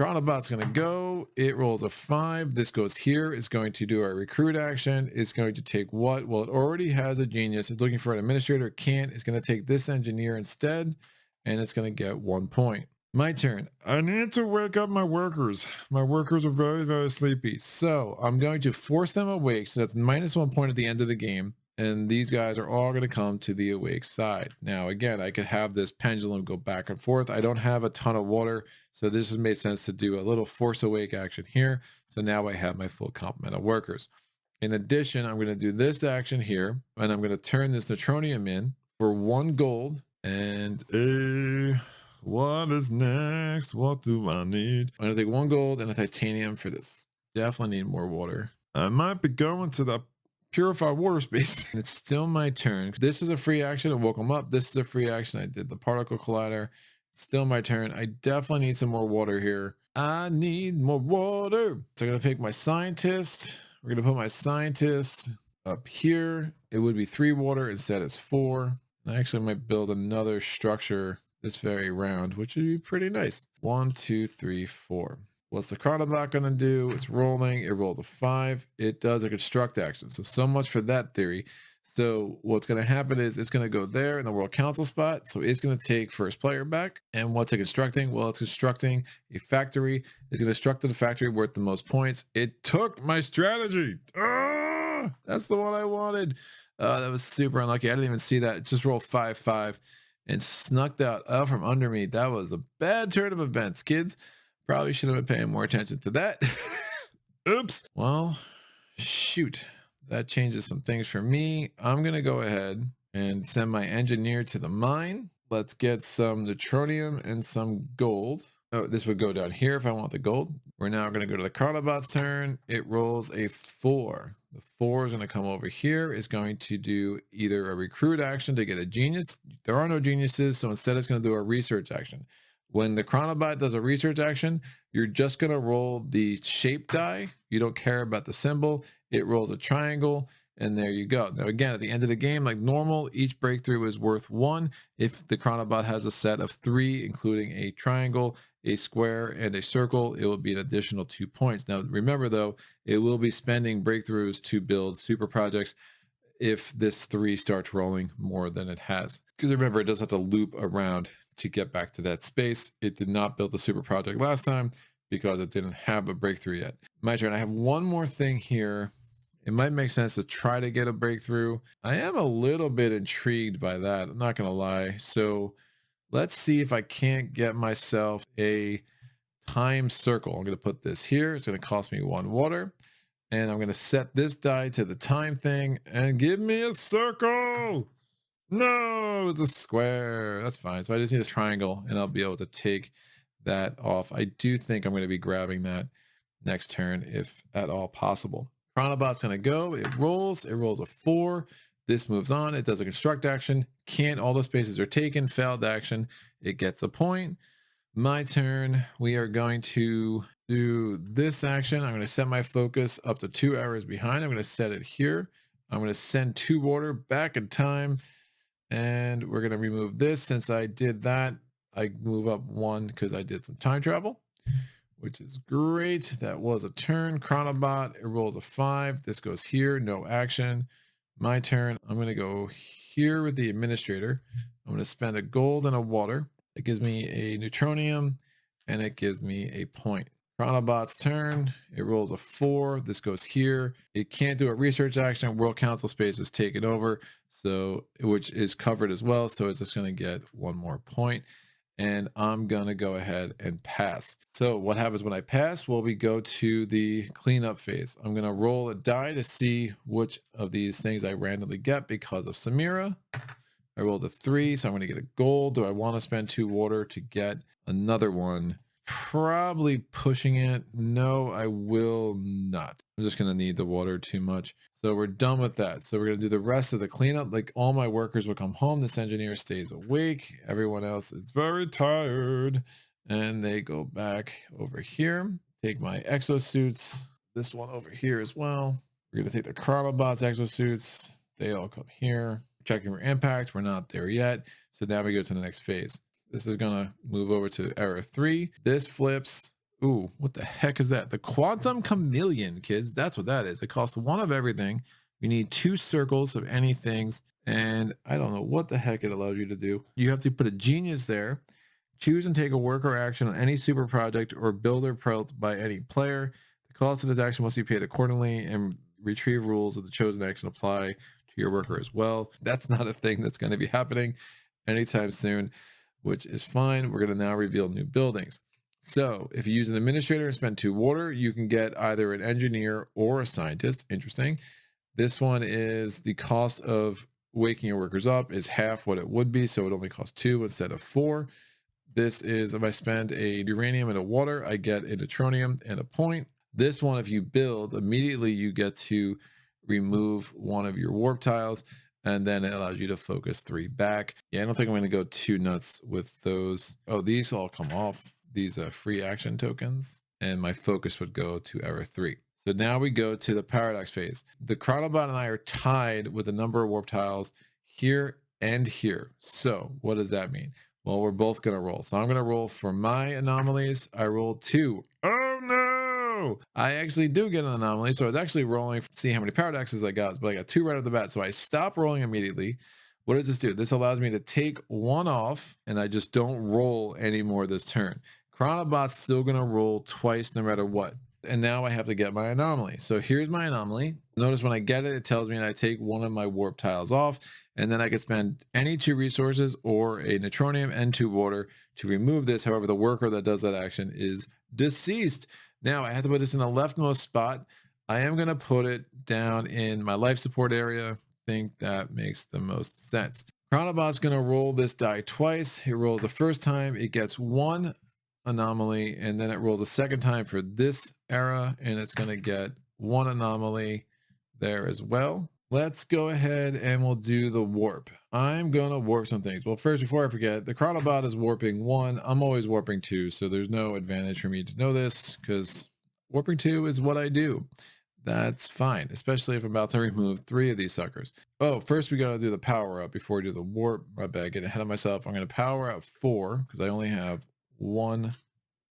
Chronobot's going to go. It rolls a 5. This goes here. It's going to do our recruit action. It's going to take what? Well, it already has a genius. It's looking for an administrator. It can't. It's going to take this engineer instead, and it's going to get 1 point. My turn. I need to wake up my workers. My workers are very, very sleepy. So I'm going to force them awake. So that's -1 point at the end of the game. And these guys are all going to come to the awake side. Now, again, I could have this pendulum go back and forth. I don't have a ton of water, so this has made sense to do a little force awake action here. So now I have my full complement of workers. In addition, I'm going to do this action here, and I'm going to turn this neutronium in for 1 gold. And what is next? What do I need? I'm going to take 1 gold and a titanium for this. Definitely need more water. I might be going to the purify water space. It's still my turn. This is a free action. I woke them up. This is a free action. I did the particle collider. Still my turn. I definitely need some more water here. I need more water. So I'm going to pick my scientist. We're going to put my scientist up here. It would be 3 water. Instead it's 4. I actually might build another structure that's very round, which would be pretty nice. 1, 2, 3, 4. What's the Chronobot going to do? It's rolling. It rolls a 5. It does a construct action. So much for that theory. So what's going to happen is it's going to go there in the World Council spot. So it's going to take first player back. And what's it constructing? Well, it's constructing a factory. It's going to construct the factory worth the most points. It took my strategy. That's the one I wanted. That was super unlucky. I didn't even see that. It just rolled 5, 5 and snuck out from under me. That was a bad turn of events, kids. Probably should have been paying more attention to that. Oops. Well, shoot. That changes some things for me. I'm going to go ahead and send my engineer to the mine. Let's get some neutronium and some gold. Oh, this would go down here if I want the gold. We're now going to go to the Chronobot's turn. It rolls a 4. The 4 is going to come over here. It's going to do either a recruit action to get a genius. There are no geniuses, so instead it's going to do a research action. When the Chronobot does a research action, you're just going to roll the shape die. You don't care about the symbol. It rolls a triangle, and there you go. Now, again, at the end of the game, like normal, each breakthrough is worth 1. If the Chronobot has a set of 3, including a triangle, a square, and a circle, it will be an additional 2 points. Now, remember, though, it will be spending breakthroughs to build super projects if this 3 starts rolling more than it has. Because remember, it does have to loop around to get back to that space. It did not build the super project last time because it didn't have a breakthrough yet. My turn. I have one more thing here. It might make sense to try to get a breakthrough. I am a little bit intrigued by that. I'm not going to lie. So let's see if I can't get myself a time circle. I'm going to put this here. It's going to cost me 1 water. And I'm going to set this die to the time thing and give me a circle. No, it's a square. That's fine. So I just need a triangle and I'll be able to take that off. I do think I'm going to be grabbing that next turn if at all possible. Chronobot's going to go. It rolls. It rolls a 4. This moves on. It does a construct action. Can't. All the spaces are taken. Failed action. It gets a point. My turn. We are going to do this action. I'm going to set my focus up to 2 hours behind. I'm going to set it here. I'm going to send 2 water back in time. And we're going to remove this. Since I did that, I move up 1 because I did some time travel, which is great. That was a turn. Chronobot, it rolls a 5. This goes here. No action. My turn. I'm going to go here with the administrator. I'm going to spend a gold and a water. It gives me a neutronium and it gives me a point. Chronobot's turn. It rolls a 4. This goes here. It can't do a research action. World Council space is taken over, so which is covered as well. So it's just going to get 1 more point. And I'm going to go ahead and pass. So what happens when I pass? Well, we go to the cleanup phase. I'm going to roll a die to see which of these things I randomly get because of Samira. I rolled a 3, so I'm going to get a gold. Do I want to spend 2 water to get another one? Probably pushing it. No, I will not. I'm just going to need the water too much. So we're done with that. So we're going to do the rest of the cleanup. Like all my workers will come home. This engineer stays awake. Everyone else is very tired. And they go back over here. Take my exosuits. This one over here as well. We're going to take the Chronobots exosuits. They all come here. Checking for impact. We're not there yet. So now we go to the next phase. This is going to move over to error 3. This flips. Ooh, what the heck is that? The Quantum Chameleon, kids. That's what that is. It costs 1 of everything. You need 2 circles of any things. And I don't know what the heck it allows you to do. You have to put a genius there. Choose and take a work or action on any super project or builder built by any player. The cost of this action must be paid accordingly, and retrieve rules of the chosen action apply to your worker as well. That's not a thing that's going to be happening anytime soon, which is fine. We're going to now reveal new buildings. So if you use an administrator and spend 2 water, you can get either an engineer or a scientist. Interesting. This one is the cost of waking your workers up is half what it would be. So it only costs 2 instead of 4. This is if I spend a uranium and a water, I get a neutronium and a point. This one, if you build, immediately you get to remove 1 of your warp tiles, and then it allows you to focus 3 back. Yeah, I don't think I'm going to go too nuts with those. Oh, these all come off, these free action tokens, and my focus would go to error 3. So now we go to the Powerdex phase. The Chronobot and I are tied with the number of warp tiles here and here. So what does that mean? Well, we're both going to roll. So I'm going to roll for my anomalies. I rolled 2. Oh no! I actually do get an anomaly. So I was actually rolling to see how many Powerdexes I got, but I got 2 right off the bat. So I stop rolling immediately. What does this do? This allows me to take 1 off, and I just don't roll anymore this turn. Chronobot's still going to roll twice no matter what. And now I have to get my anomaly. So here's my anomaly. Notice when I get it, it tells me that I take 1 of my warp tiles off, and then I can spend any 2 resources or a neutronium and 2 water to remove this. However, the worker that does that action is deceased. Now I have to put this in the leftmost spot. I am going to put it down in my life support area. I think that makes the most sense. Chronobot's going to roll this die twice. He rolls the first time. It gets 1 anomaly, and then it rolls a second time for this era, and it's going to get 1 anomaly there as well. Let's go ahead and we'll do the warp. I'm going to warp some things. Well, first, before I forget, the Chronobot is warping 1. I'm always warping 2, so there's no advantage for me to know this because warping 2 is what I do. That's fine, especially if I'm about to remove 3 of these suckers. Oh, first we got to do the power up before we do the warp. My bad, get ahead of myself. I'm going to power up 4 because I only have 1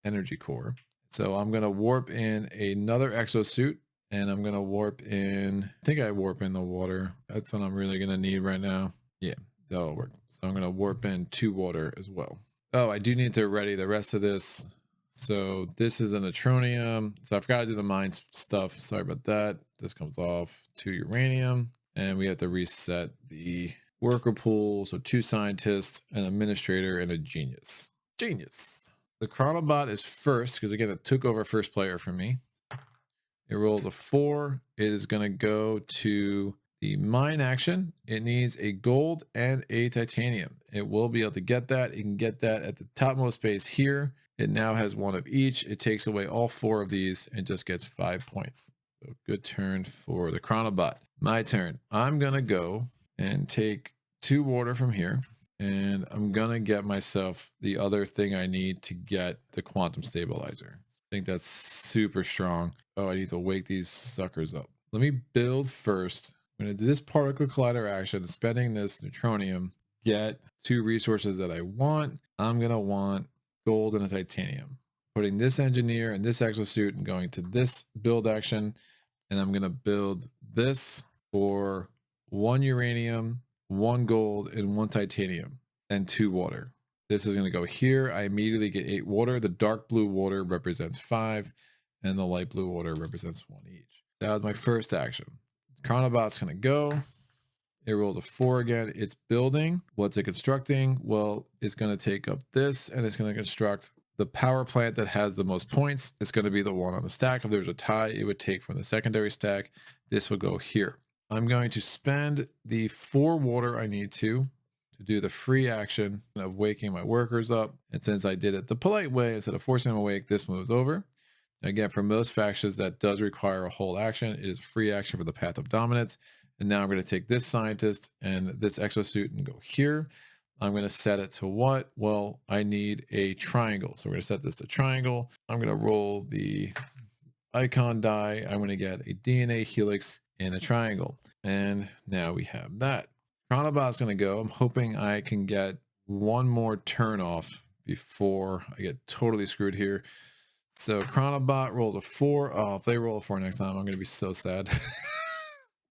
energy core. So I'm going to warp in another exosuit, and I'm going to warp in, I think I warp in the water. That's what I'm really going to need right now. Yeah, that'll work. So I'm going to warp in 2 water as well. Oh, I do need to ready the rest of this. So this is an Anachrony. So I forgot to do the mine stuff. Sorry about that. This comes off 2 uranium, and we have to reset the worker pool. So 2 scientists, an administrator, and a genius. Genius. The Chronobot is first because again it took over first player from me. It rolls a 4. It is going to go to the mine action, it needs a gold and a titanium. It will be able to get that. It can get that at the topmost space here. It now has one of each. It takes away all 4 of these and just gets 5 points. So good turn for the Chronobot. My turn. I'm going to go and take 2 water from here. And I'm going to get myself the other thing I need to get the Quantum Stabilizer. I think that's super strong. Oh, I need to wake these suckers up. Let me build first. I'm going to do this particle collider action, spending this neutronium, get 2 resources that I want. I'm going to want gold and a titanium. Putting this engineer and this exosuit and going to this build action. And I'm going to build this for 1 uranium, 1 gold, and 1 titanium, and 2 water. This is going to go here. I immediately get 8 water. The dark blue water represents 5, and the light blue water represents 1 each. That was my first action. Chronobot's going to go. It rolls a 4 again. It's building. What's it constructing? Well, it's going to take up this, and it's going to construct the power plant that has the most points. It's going to be the one on the stack. If there's a tie, it would take from the secondary stack. This would go here. I'm going to spend the 4 water I need to do the free action of waking my workers up. And since I did it the polite way, instead of forcing them awake, this moves over. Again, for most factions, that does require a whole action. It is a free action for the path of dominance. And now I'm going to take this scientist and this exosuit and go here. I'm going to set it to what? Well, I need a triangle. So we're going to set this to triangle. I'm going to roll the icon die. I'm going to get a DNA helix and a triangle. And now we have that. Chronobot's going to go. I'm hoping I can get 1 more turn off before I get totally screwed here. So Chronobot rolls a 4. Oh, if they roll a 4 next time, I'm going to be so sad.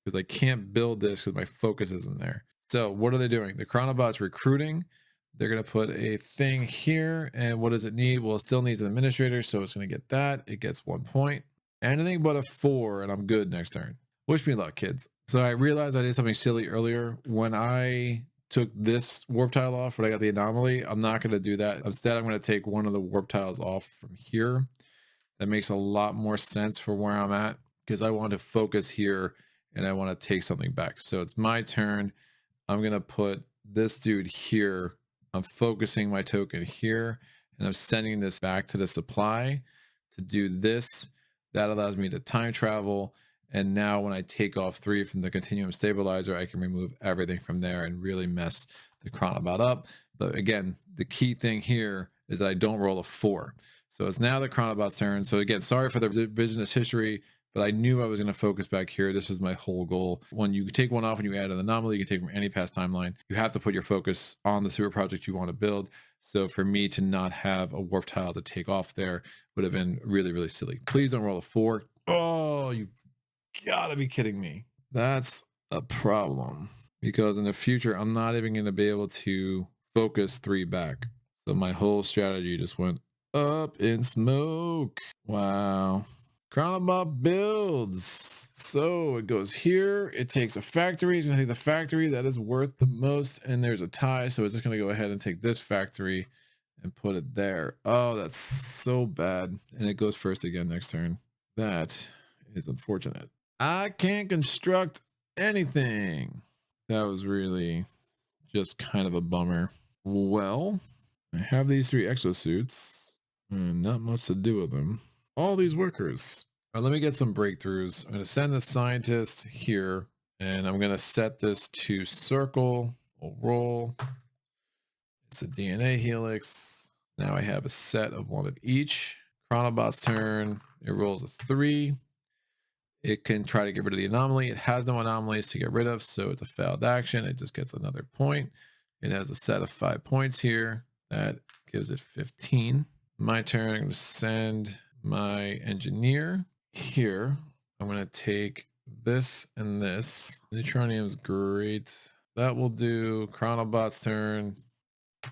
Because I can't build this because my focus isn't there. So what are they doing? The Chronobot's recruiting. They're going to put a thing here. And what does it need? Well, it still needs an administrator. So it's going to get that. It gets 1 point. Anything but a 4 and I'm good next turn. Wish me luck, kids. So I realized I did something silly earlier. When I took this warp tile off, when I got the anomaly, I'm not going to do that. Instead, I'm going to take one of the warp tiles off from here. That makes a lot more sense for where I'm at because I want to focus here and I want to take something back. So it's my turn. I'm going to put this dude here. I'm focusing my token here and I'm sending this back to the supply to do this. That allows me to time travel. And now when I take off 3 from the Continuum Stabilizer, I can remove everything from there and really mess the Chronobot up. But again, the key thing here is that I don't roll a 4. So it's now the Chronobot's turn. So again, sorry for the revisionist history, but I knew I was going to focus back here. This was my whole goal. When you take one off and you add an anomaly, you can take from any past timeline. You have to put your focus on the sewer project you want to build. So for me to not have a warp tile to take off there would have been really, really silly. Please don't roll a 4. Oh, you gotta be kidding me. That's a problem because in the future, I'm not even going to be able to focus 3 back. So my whole strategy just went up in smoke. Wow. Chronobot builds. So it goes here. It takes a factory. It's going to take the factory that is worth the most. And there's a tie. So it's just going to go ahead and take this factory and put it there. Oh, that's so bad. And it goes first again next turn. That is unfortunate. I can't construct anything. That was really just kind of a bummer. Well, I have these 3 exosuits and not much to do with them. All these workers. All right, let me get some breakthroughs. I'm going to send the scientist here and I'm going to set this to circle. We'll roll. It's a DNA helix. Now I have a set of 1 of each. Chronobot's turn. It rolls a 3. It can try to get rid of the anomaly. It has no anomalies to get rid of, so it's a failed action. It just gets another point. It has a set of 5 points here. That gives it 15. My turn, I'm going to send my engineer here. I'm going to take this and this. Neutronium's great. That will do. Chronobot's turn. It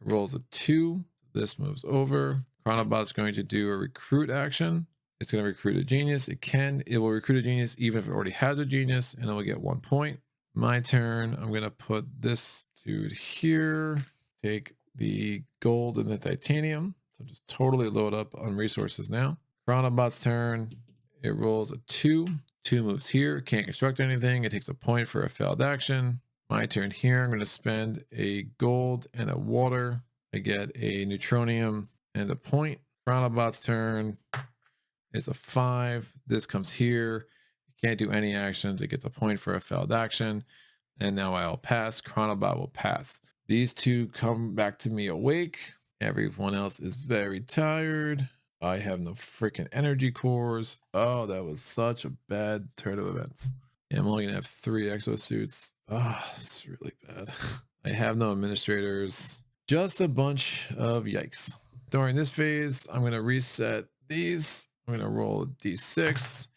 rolls a 2. This moves over. Chronobot's going to do a recruit action. It's going to recruit a genius. It will recruit a genius even if it already has a genius, and it will get 1 point. My turn. I'm going to put this dude here. Take the gold and the titanium. So just totally load up on resources now. Chronobot's turn. It rolls a 2. 2 moves here. Can't construct anything. It takes a point for a failed action. My turn here. I'm going to spend a gold and a water. I get a neutronium and a point. Chronobot's turn. It's a 5. This comes here. Can't do any actions. It gets a point for a failed action. And now I'll pass. Chronobot will pass. These two come back to me awake. Everyone else is very tired. I have no freaking energy cores. Oh, that was such a bad turn of events. Yeah, I'm only gonna have 3 exosuits. Ah, it's really bad. I have no administrators. Just a bunch of yikes. During this phase, I'm gonna reset these. I'm gonna roll a d6.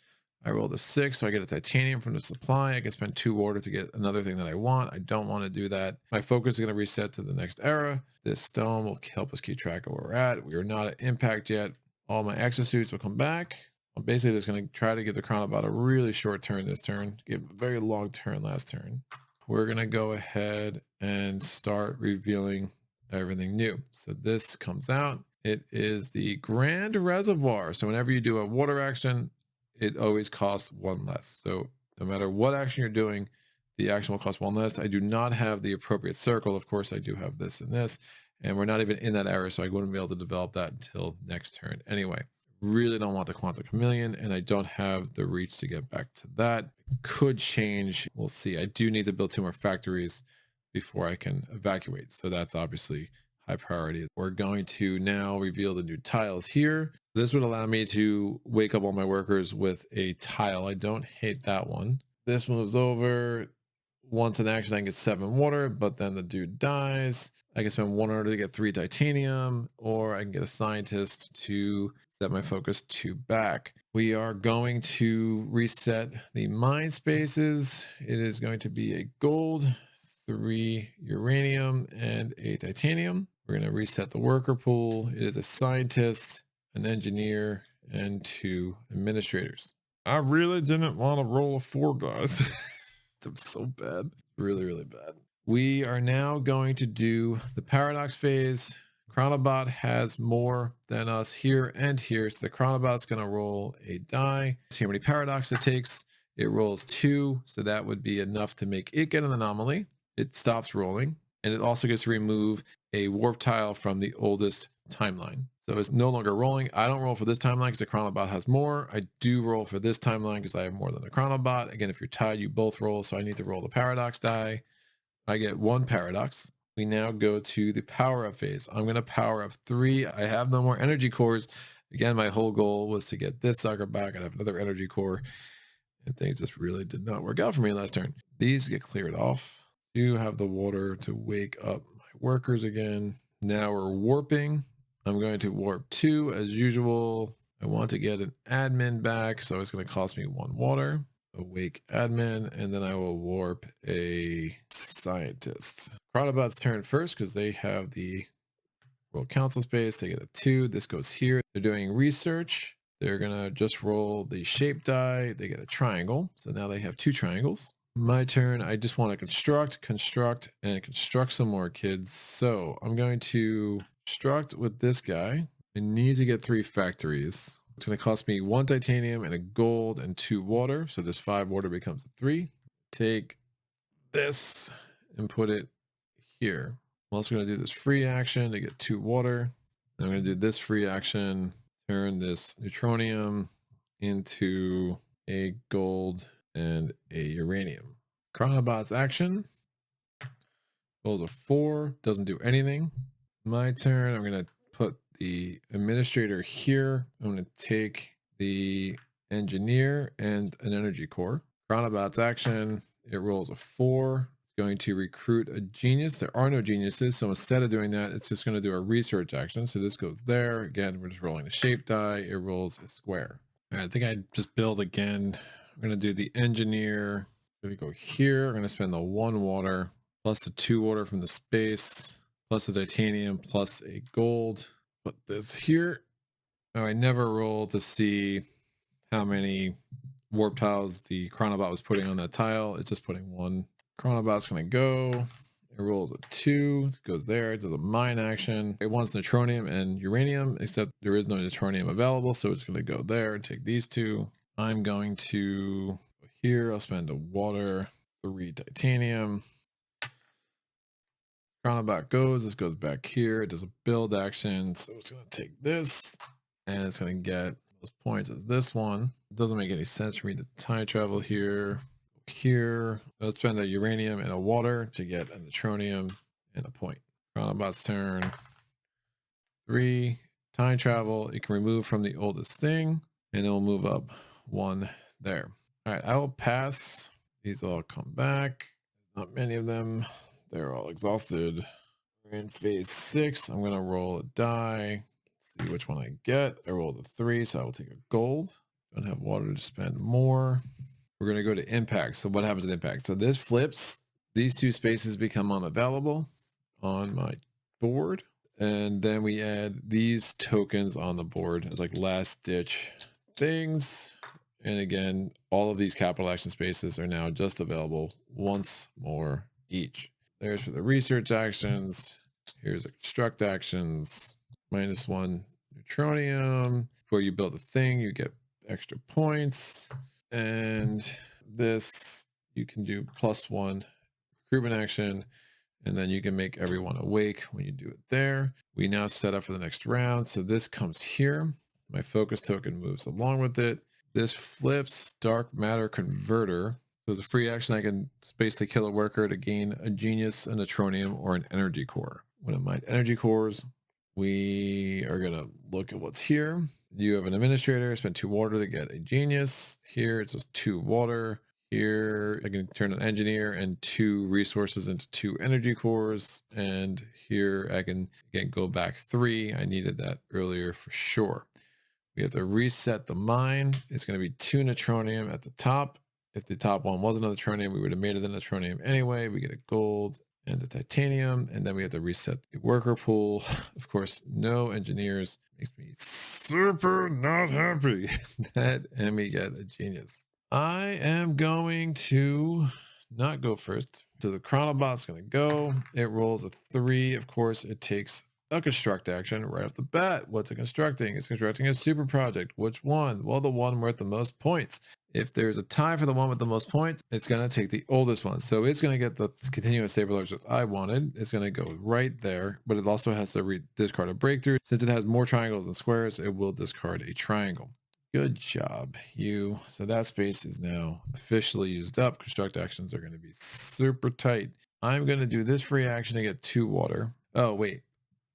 I rolled a 6, so I get a titanium from the supply. I can spend 2 water to get another thing that I want. I don't want to do that. My focus is going to reset to the next era. This stone will help us keep track of where we're at. We are not at impact yet. All my exosuits will come back. I'm basically just going to try to give the Chronobot a really short turn this turn. Give a very long turn last turn. We're going to go ahead and start revealing everything new. So this comes out. It is the Grand Reservoir. So whenever you do a water action, it always costs 1 less. So no matter what action you're doing, the action will cost 1 less. I do not have the appropriate circle. Of course, I do have this and this, and we're not even in that area, so I wouldn't be able to develop that until next turn. Anyway, really don't want the Quantum Chameleon, and I don't have the reach to get back to that. It could change. We'll see. I do need to build 2 more factories before I can evacuate. So that's obviously high priority. We're going to now reveal the new tiles here. This would allow me to wake up all my workers with a tile. I don't hate that one. This moves over. Once in action, I can get 7 water, but then the dude dies. I can spend 1 to get 3 titanium, or I can get a scientist to set my focus 2 back. We are going to reset the mind spaces. It is going to be a gold, 3 uranium, and a titanium. We're going to reset the worker pool. It is a scientist, an engineer, and 2 administrators. I really didn't want to roll a 4, guys. I'm so bad. Really, really bad. We are now going to do the Paradox phase. Chronobot has more than us here and here. So the Chronobot's going to roll a die. See how many Paradox it takes. It rolls 2. So that would be enough to make it get an anomaly. It stops rolling. And it also gets to remove a warp tile from the oldest timeline. So it's no longer rolling. I don't roll for this timeline because the Chronobot has more. I do roll for this timeline because I have more than the Chronobot. Again, if you're tied, you both roll. So I need to roll the Paradox die. I get 1 Paradox. We now go to the power up phase. I'm going to power up 3. I have no more energy cores. Again, my whole goal was to get this sucker back and have another energy core. And things just really did not work out for me last turn. These get cleared off. Do have the water to wake up my workers again. Now we're warping. I'm going to warp 2 as usual. I want to get an admin back, so it's going to cost me 1 water. Awake admin, and then I will warp a scientist. Chronobot's turn first because they have the World Council space. They get a 2. This goes here. They're doing research. They're going to just roll the shape die. They get a triangle. So now they have 2 triangles. My turn. I just want to construct, and construct some more kids. So I'm going to construct with this guy. I need to get 3 factories. It's going to cost me 1 titanium and a gold and 2 water. So this 5 water becomes a 3. Take this and put it here. I'm also going to do this free action to get 2 water. I'm going to do this free action, turn this neutronium into a gold and a uranium. Chronobot's action. Rolls a 4, doesn't do anything. My turn, I'm going to put the administrator here. I'm going to take the engineer and an energy core. Chronobot's action, it rolls a 4. It's going to recruit a genius. There are no geniuses, so instead of doing that, it's just going to do a research action. So this goes there. Again, we're just rolling a shape die. It rolls a square. All right, I think I just build again. I'm going to do the engineer. So we go here. I'm going to spend the 1 water plus the 2 water from the space, plus the titanium, plus a gold. Put this here. Oh, I never rolled to see how many warp tiles the Chronobot was putting on that tile. It's just putting 1. Chronobot's going to go. It rolls a 2. It goes there. It does a mine action. It wants neutronium and uranium, except there is no neutronium available. So it's going to go there and take these 2. I'm going to here. I'll spend a water, 3 titanium. Chronobot goes. This goes back here. It does a build action, so it's going to take this, and it's going to get those points as this one. It doesn't make any sense for me to time travel here. Here, let's spend a uranium and a water to get an Anachrony and a point. Chronobot's turn. 3 time travel. It can remove from the oldest thing, and it will move up 1 there. All right, I will pass. These all come back. Not many of them. They're all exhausted. We're in phase 6. I'm going to roll a die. See which one I get. I rolled a 3, so I will take a gold. Don't have water to spend more. We're going to go to impact. So what happens at impact? So this flips. These 2 spaces become unavailable on my board. And then we add these tokens on the board as like last ditch things. And again, all of these capital action spaces are now just available once more each. There's for the research actions. Here's the construct actions. -1 neutronium. Before you build a thing, you get extra points. And this, you can do +1 recruitment action. And then you can make everyone awake when you do it there. We now set up for the next round. So this comes here. My focus token moves along with it. This flips dark matter converter. So the free action, I can basically kill a worker to gain a genius, a neutronium, or an energy core. One of my energy cores, we are going to look at what's here. You have an administrator, spend 2 water to get a genius. Here it's just 2 water. Here I can turn an engineer and 2 resources into 2 energy cores. And here I can again go back 3. I needed that earlier for sure. We have to reset the mine. It's going to be 2 neutronium at the top. If the top one wasn't a neutronium, we would have made it a neutronium anyway. We get a gold and the titanium, and then we have to reset the worker pool. Of course, no engineers. Makes me super not happy. That, and we get a genius. I am going to not go first. So the Chronobot's going to go. It rolls a 3. Of course, it takes a construct action right off the bat. What's it constructing? It's constructing a super project. Which one? Well, the one worth the most points. If there's a tie for the one with the most points, it's going to take the oldest one. So it's going to get the continuum stabilizer that I wanted. It's going to go right there, but it also has to discard a breakthrough. Since it has more triangles than squares, it will discard a triangle. Good job, you. So that space is now officially used up. Construct actions are going to be super tight. I'm going to do this free action to get 2 water. Oh, wait.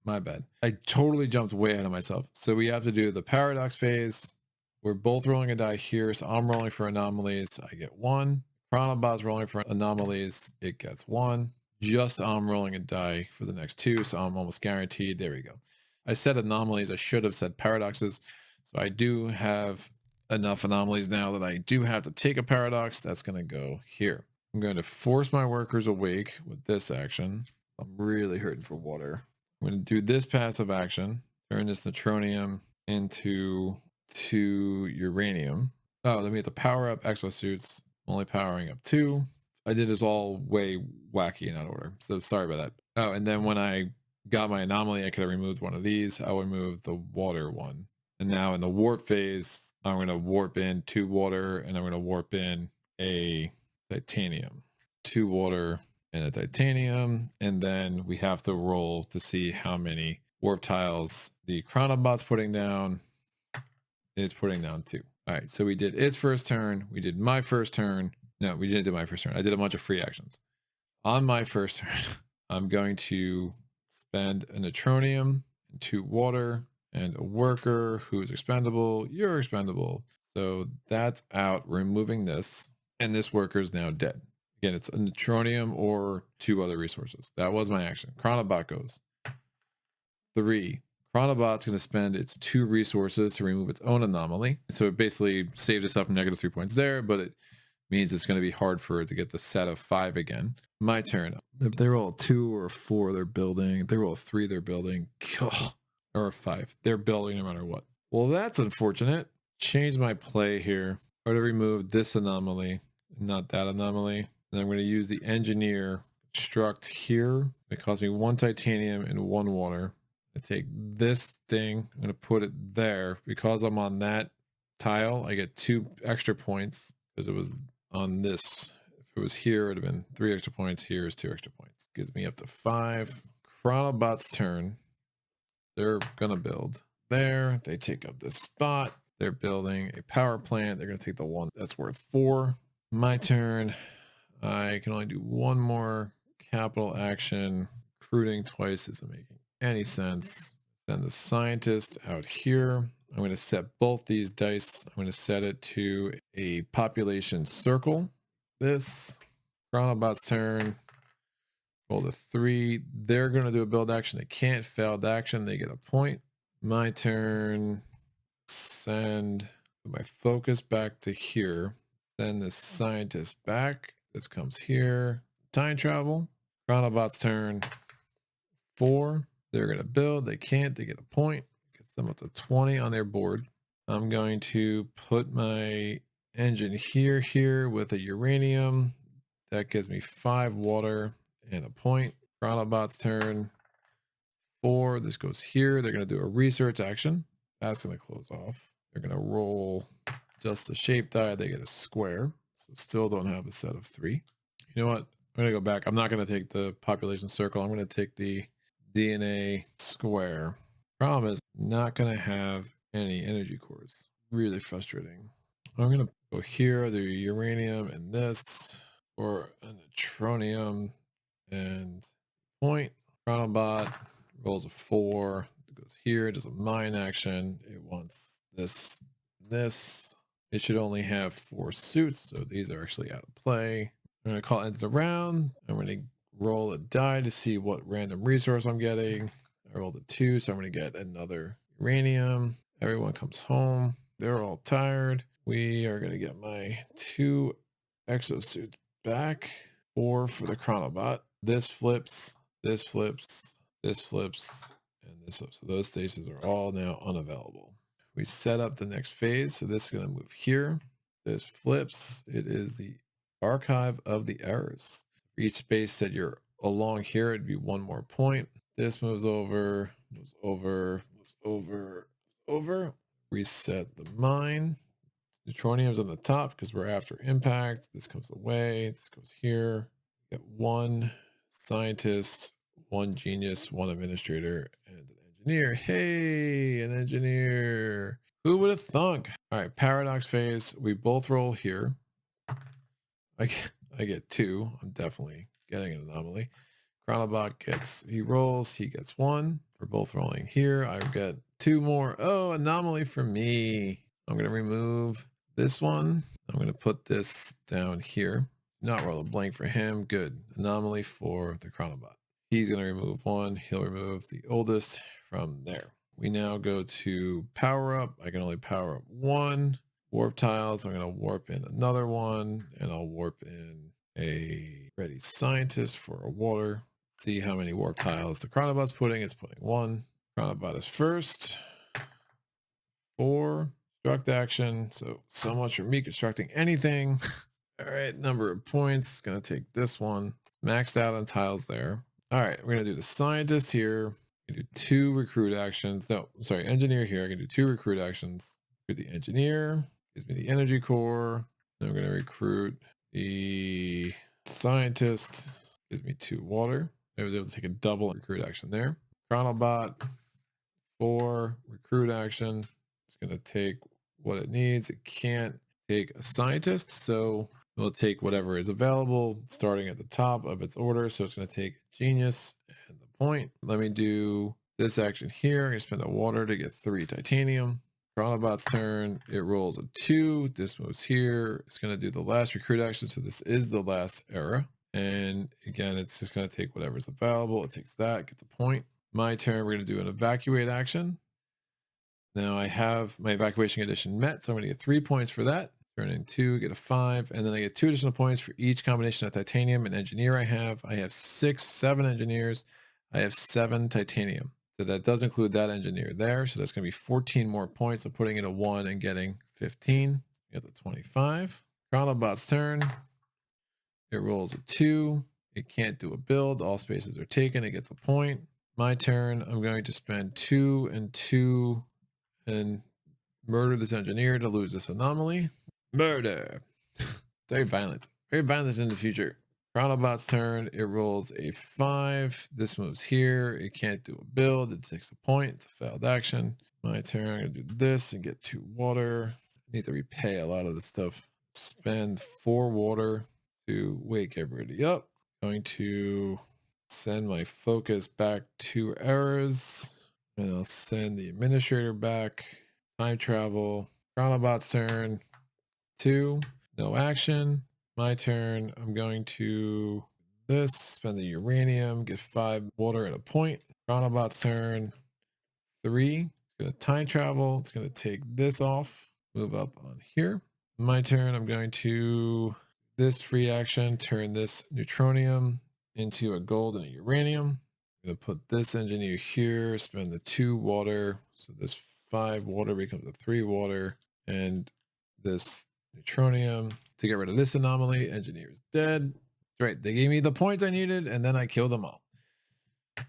My bad. I totally jumped way ahead of myself. So we have to do the Powerdex Phase. We're both rolling a die here. So I'm rolling for anomalies. I get 1. Chronobot's rolling for anomalies. It gets 1. Just I'm rolling a die for the next 2. So I'm almost guaranteed. There we go. I said anomalies. I should have said paradoxes. So I do have enough anomalies now that I do have to take a paradox. That's going to go here. I'm going to force my workers awake with this action. I'm really hurting for water. I'm going to do this passive action. Turn this neutronium into 2 uranium. Oh, then we have to power up exosuits. Only powering up 2. I did this all way wacky and out of order. So sorry about that. Oh, and then when I got my anomaly, I could have removed one of these. I would remove the water one. And now in the warp phase, I'm going to warp in 2 water and I'm going to warp in a titanium. 2 water and a titanium. And then we have to roll to see how many warp tiles the Chronobot's putting down. It's putting down 2. All right. So we did its first turn. We did my first turn. No, we didn't do my first turn. I did a bunch of free actions. On my first turn, I'm going to spend a neutronium and 2 water and a worker who's expendable. You're expendable. So that's out, removing this. And this worker is now dead. Again, it's a neutronium or 2 other resources. That was my action. Chronobot goes. 3. Chronobot's going to spend its 2 resources to remove its own anomaly. So it basically saved itself from -3 points there, but it means it's going to be hard for it to get the set of 5 again. My turn. If they roll a 2 or a 4, they're building. If they roll a 3, they're building. Or a 5. They're building no matter what. Well, that's unfortunate. Change my play here. Or to remove this anomaly, not that anomaly. And I'm going to use the engineer construct here. It costs me 1 titanium and 1 water. I take this thing. I'm going to put it there. Because I'm on that tile, I get 2 extra points because it was on this. If it was here, it would have been 3 extra points. Here is 2 extra points. Gives me up to 5. Chronobot's turn. They're gonna build there. They take up this spot. They're building a power plant. They're gonna take the one that's worth 4. My turn. I can only do one more capital action. Recruiting twice isn't making any sense. Then the scientist out here. I'm going to set both these dice. I'm going to set it to a population circle. This Chronobot's turn. Roll the 3. They're going to do a build action. They can't failed action. They get a point. My turn. Send my focus back to here. Send the scientist back. This comes here. Time travel. Chronobot's turn. 4. They're going to build. They can't. They get a point. Gets them up to 20 on their board. I'm going to put my engine here with a uranium. That gives me 5 water and a point. Chronobot's turn. 4. This goes here. They're going to do a research action. That's going to close off. They're going to roll just the shape die. They get a square. So still don't have a set of 3. You know what? I'm going to go back. I'm not going to take the population circle. I'm going to take the DNA square. Problem is, not going to have any energy cores. Really frustrating. I'm going to go here, the uranium and this, or an Anachrony and point. Chronobot rolls a 4. It goes here, does a mine action. It wants this. It should only have 4 suits, so these are actually out of play. I'm going to call end of the round. I'm going to roll a die to see what random resource I'm getting. I rolled a 2, so I'm going to get another uranium. Everyone comes home. They're all tired. We are going to get my 2 exosuits back. 4 for the Chronobot. This flips, this flips, this flips, and this flips. So those stations are all now unavailable. We set up the next phase. So this is going to move here. This flips. It is the archive of the errors. For each space that you're along here, it'd be 1 more point. This moves over, moves over, moves over, over. Reset the mine. Neutronium's on the top because we're after impact. This comes away. This goes here. We get 1 scientist, 1 genius, 1 administrator, and an engineer. Hey, an engineer. Who would have thunk? All right, paradox phase. We both roll here. I get 2. I'm definitely getting an anomaly. Chronobot gets, he rolls, he gets 1. We're both rolling here. I get 2 more. Oh, anomaly for me. I'm going to remove this one. I'm going to put this down here. Not roll a blank for him. Good. Anomaly for the Chronobot. He's going to remove 1. He'll remove the oldest from there. We now go to power up. I can only power up 1. Warp tiles. I'm going to warp in another one, and I'll warp in a ready scientist for a water. See how many warp tiles the Chronobot's putting. It's putting 1. Chronobot is first. 4. Construct action. So much for me constructing anything. All right, number of points. Gonna take this one. Maxed out on tiles there. All right, we're gonna do the scientist here. I can do 2 recruit actions. No, I'm sorry, engineer here. I can do 2 recruit actions. Recruit the engineer. Gives me the energy core. Then I'm gonna recruit the scientist. Gives me 2 water. I was able to take a double recruit action there. Chronobot. 4 recruit action. It's going to take what it needs. It can't take a scientist, so it'll take whatever is available starting at the top of its order. So it's going to take genius and the point. Let me do this action here. I'm going to spend a water to get 3 titanium. Chronobot's turn. It rolls a 2. This moves here. It's going to do the last recruit action. So this is the last era. And again, it's just going to take whatever's available. It takes that, gets a point. My turn, we're going to do an evacuate action. Now I have my evacuation condition met, so I'm going to get 3 points for that. Turn in 2, get a 5, and then I get 2 additional points for each combination of titanium and engineer I have. I have 7 engineers. I have 7 titanium. So that does include that engineer there. So that's going to be 14 more points. So putting in a 1 and getting 15. Get the 25. Chronobot's turn. It rolls a 2. It can't do a build. All spaces are taken. It gets a point. My turn. I'm going to spend 2 and 2 and Murder this engineer to lose this anomaly. Murder. Very violent. Very violent in the future. Chronobot's turn. It rolls a 5. This moves here. It can't do a build. It takes a point. It's a failed action. My turn. I'm going to do this and get 2 water. I need to repay a lot of this stuff. Spend 4 water to wake everybody up. Going to send my focus back 2 errors. And I'll send the administrator back. Time travel. Chronobot's turn. 2. No action. My turn. I'm going to this. Spend the uranium. Get 5 water at a point. Chronobot's turn. 3. It's going to time travel. It's going to take this off. Move up on here. My turn. I'm going to this free action. Turn this neutronium into a gold and a uranium. I'm going to put this engineer here. Spend the 2 water. So this 5 water becomes a 3 water. And this neutronium to get rid of this anomaly. Engineer is dead. Right. They gave me the points I needed, and then I killed them all.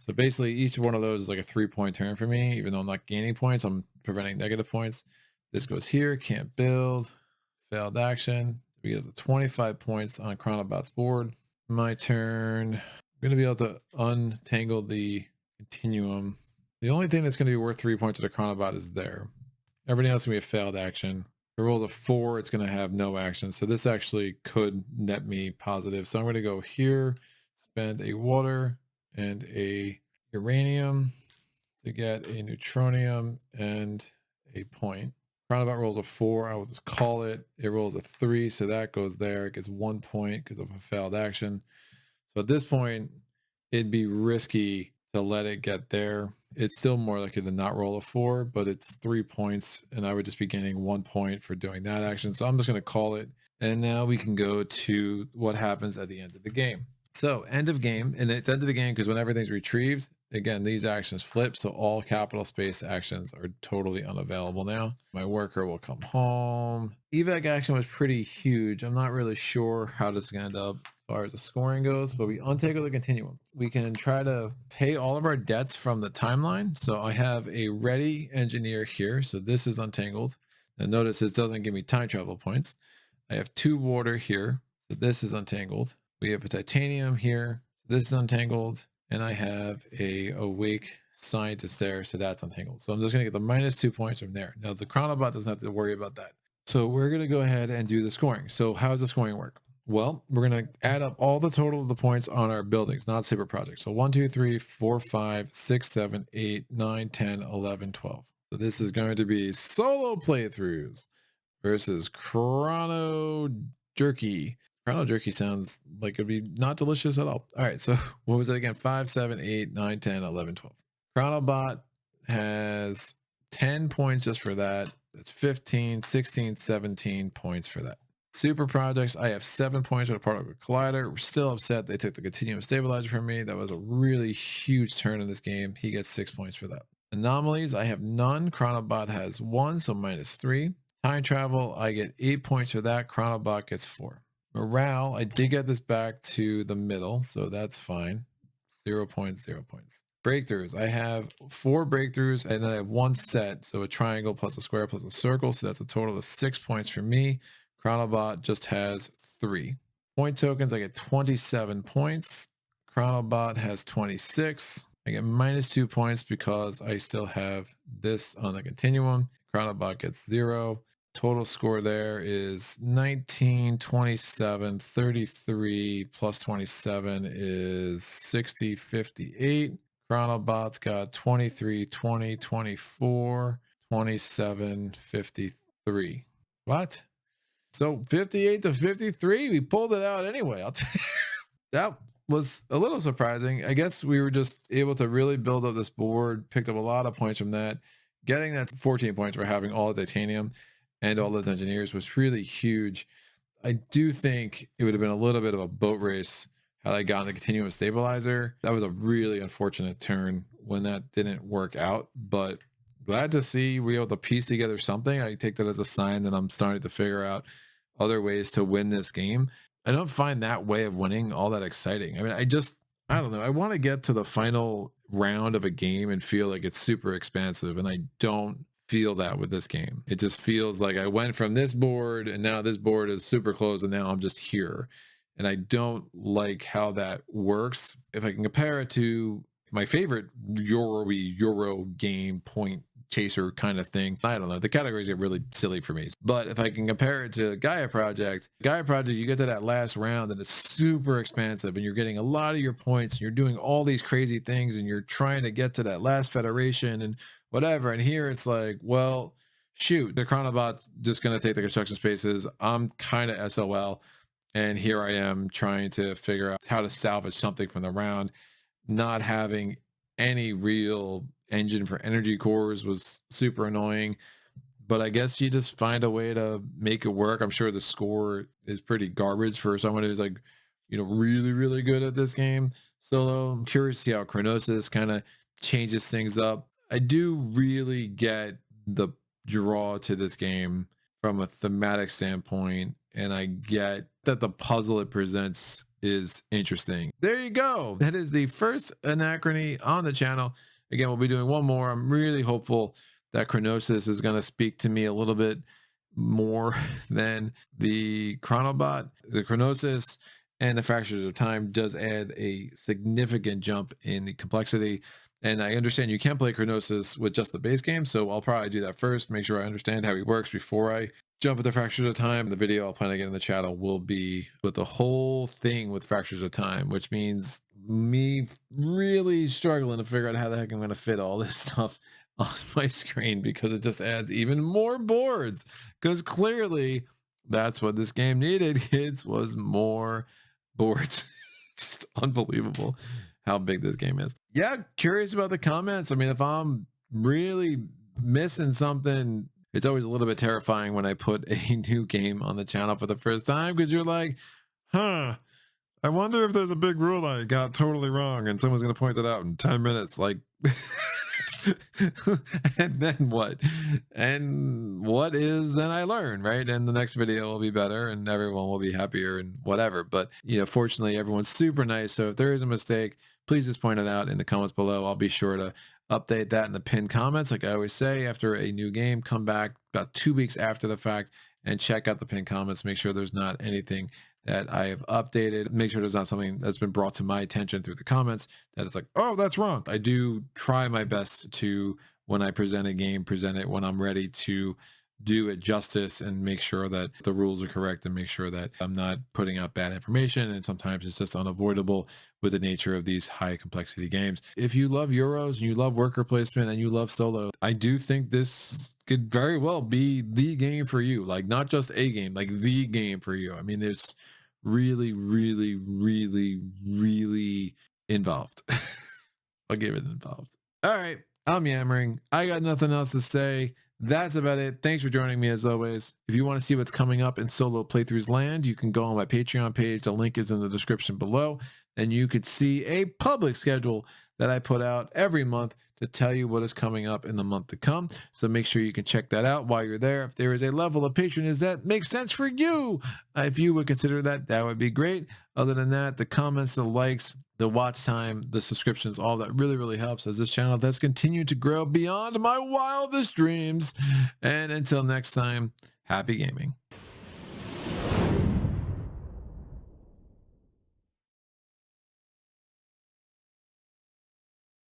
So basically, each one of those is like a 3-point turn for me. Even though I'm not gaining points, I'm preventing negative points. This goes here. Can't build. Failed action. We get to 25 points on Chronobots Board. My turn. I'm going to be able to untangle the continuum. The only thing that's going to be worth 3 points to the Chronobot is there. Everything else is going to be a failed action. If I roll a 4, it's going to have no action. So this actually could net me positive. So I'm going to go here, spend a water and a uranium to get a neutronium and a point. Chronobot rolls a 4. I will just call it. It rolls a 3. So that goes there. It gets 1 point because of a failed action. So at this point, it'd be risky to let it get there. It's still more likely to not roll a 4, but it's 3 points, and I would just be gaining 1 point for doing that action. So I'm just going to call it. And now we can go to what happens at the end of the game. So end of game, and it's end of the game because when everything's retrieved, again, these actions flip. So all capital space actions are totally unavailable now. My worker will come home. Evac action was pretty huge. I'm not really sure how this is going to end up as far as the scoring goes, but we untangle the continuum. We can try to pay all of our debts from the timeline. So I have a ready engineer here. So this is untangled. And notice this doesn't give me time travel points. I have 2 water here. So this is untangled. We have a titanium here. This is untangled. And I have a awake scientist there. So that's untangled. So I'm just going to get the -2 points from there. Now the Chronobot doesn't have to worry about that. So we're going to go ahead and do the scoring. So how does the scoring work? Well, we're going to add up all the total of the points on our buildings, not super projects. So 1, 2, 3, 4, 5, 6, 7, 8, 9, 10, 11, 12. So this is going to be solo playthroughs versus Chrono Jerky. Chrono Jerky sounds like it'd be not delicious at all. All right, so what was it again? 5, 7, 8, 9, 10, 11, 12. Chronobot has 10 points just for that. That's 15, 16, 17 points for that. Super projects, I have 7 points for the particle collider. We're still upset they took the Continuum Stabilizer from me. That was a really huge turn in this game. He gets 6 points for that. Anomalies, I have none. Chronobot has 1, so -3. Time travel, I get 8 points for that. Chronobot gets 4. Morale, I did get this back to the middle, so that's fine. 0 points, 0 points. Breakthroughs, I have 4 breakthroughs, and then I have 1 set, so a triangle plus a square plus a circle, so that's a total of 6 points for me. Chronobot just has 3. Point tokens, I get 27 points. Chronobot has 26. I get -2 points because I still have this on the continuum. Chronobot gets 0. Total score there is 19, 27, 33 plus 27 is 60, 58. Chronobot's got 23, 20, 24, 27, 53. What? So 58 to 53, we pulled it out anyway. That was a little surprising. I guess we were just able to really build up this board, picked up a lot of points from that. Getting that 14 points for having all the titanium and all those engineers was really huge. I do think it would have been a little bit of a boat race had I gotten the Continuum Stabilizer. That was a really unfortunate turn when that didn't work out, but glad to see we were able to piece together something. I take that as a sign that I'm starting to figure out other ways to win this game. I don't find that way of winning all that exciting. I mean, I don't know. I want to get to the final round of a game and feel like it's super expansive, and I don't feel that with this game. It just feels like I went from this board and now this board is super close and now I'm just here. And I don't like how that works. If I can compare it to my favorite Euro game point chaser kind of thing, I don't know, the categories get really silly for me. But if I can compare it to Gaia Project, you get to that last round and it's super expansive and you're getting a lot of your points and you're doing all these crazy things and you're trying to get to that last federation and whatever. And here it's like, well, shoot, the Chronobot's just going to take the construction spaces. I'm kind of SOL. And here I am trying to figure out how to salvage something from the round. Not having any real engine for energy cores was super annoying. But I guess you just find a way to make it work. I'm sure the score is pretty garbage for someone who's like, really, really good at this game. Solo, I'm curious to see how Chronosis kind of changes things up. I do really get the draw to this game from a thematic standpoint, and I get that the puzzle it presents is interesting. There you go. That is the first Anachrony on the channel. Again, we'll be doing one more. I'm really hopeful that Chronosis is going to speak to me a little bit more than the Chronobot. The Chronosis and the Fractures of Time does add a significant jump in the complexity. And I understand you can play Chronosis with just the base game, so I'll probably do that first, make sure I understand how he works before I jump at the Fractures of Time. The video I'll plan to get in the channel will be with the whole thing with Fractures of Time, which means me really struggling to figure out how the heck I'm going to fit all this stuff on my screen, because it just adds even more boards, because clearly that's what this game needed, kids, was more boards. It's unbelievable how big this game is. Yeah, curious about the comments. I mean, if I'm really missing something, it's always a little bit terrifying when I put a new game on the channel for the first time, because you're like, I wonder if there's a big rule I got totally wrong and someone's going to point that out in 10 minutes. Like, and then what? And what is then I learn, right? And the next video will be better and everyone will be happier and whatever. But, fortunately, everyone's super nice. So if there is a mistake, please just point it out in the comments below. I'll be sure to update that in the pinned comments. Like I always say, after a new game, come back about 2 weeks after the fact and check out the pinned comments. Make sure there's not anything that I have updated. Make sure there's not something that's been brought to my attention through the comments that it's like, oh, that's wrong. I do try my best to, when I present a game, present it when I'm ready to do it justice and make sure that the rules are correct and make sure that I'm not putting out bad information. And sometimes it's just unavoidable with the nature of these high complexity games. If you love Euros and you love worker placement and you love solo, I do think this could very well be the game for you. Like not just a game, like the game for you. I mean, it's really, really, really, really involved. I'll give it involved. All right. I'm yammering. I got nothing else to say. That's about it. Thanks for joining me as always. If you want to see what's coming up in solo playthroughs land, you can go on my Patreon page. The link is in the description below. And you could see a public schedule that I put out every month to tell you what is coming up in the month to come. So make sure you can check that out while you're there. If there is a level of patronage that makes sense for you, if you would consider that, that would be great. Other than that, the comments, the likes, the watch time, the subscriptions, all that really, really helps as this channel does continue to grow beyond my wildest dreams. And until next time, happy gaming.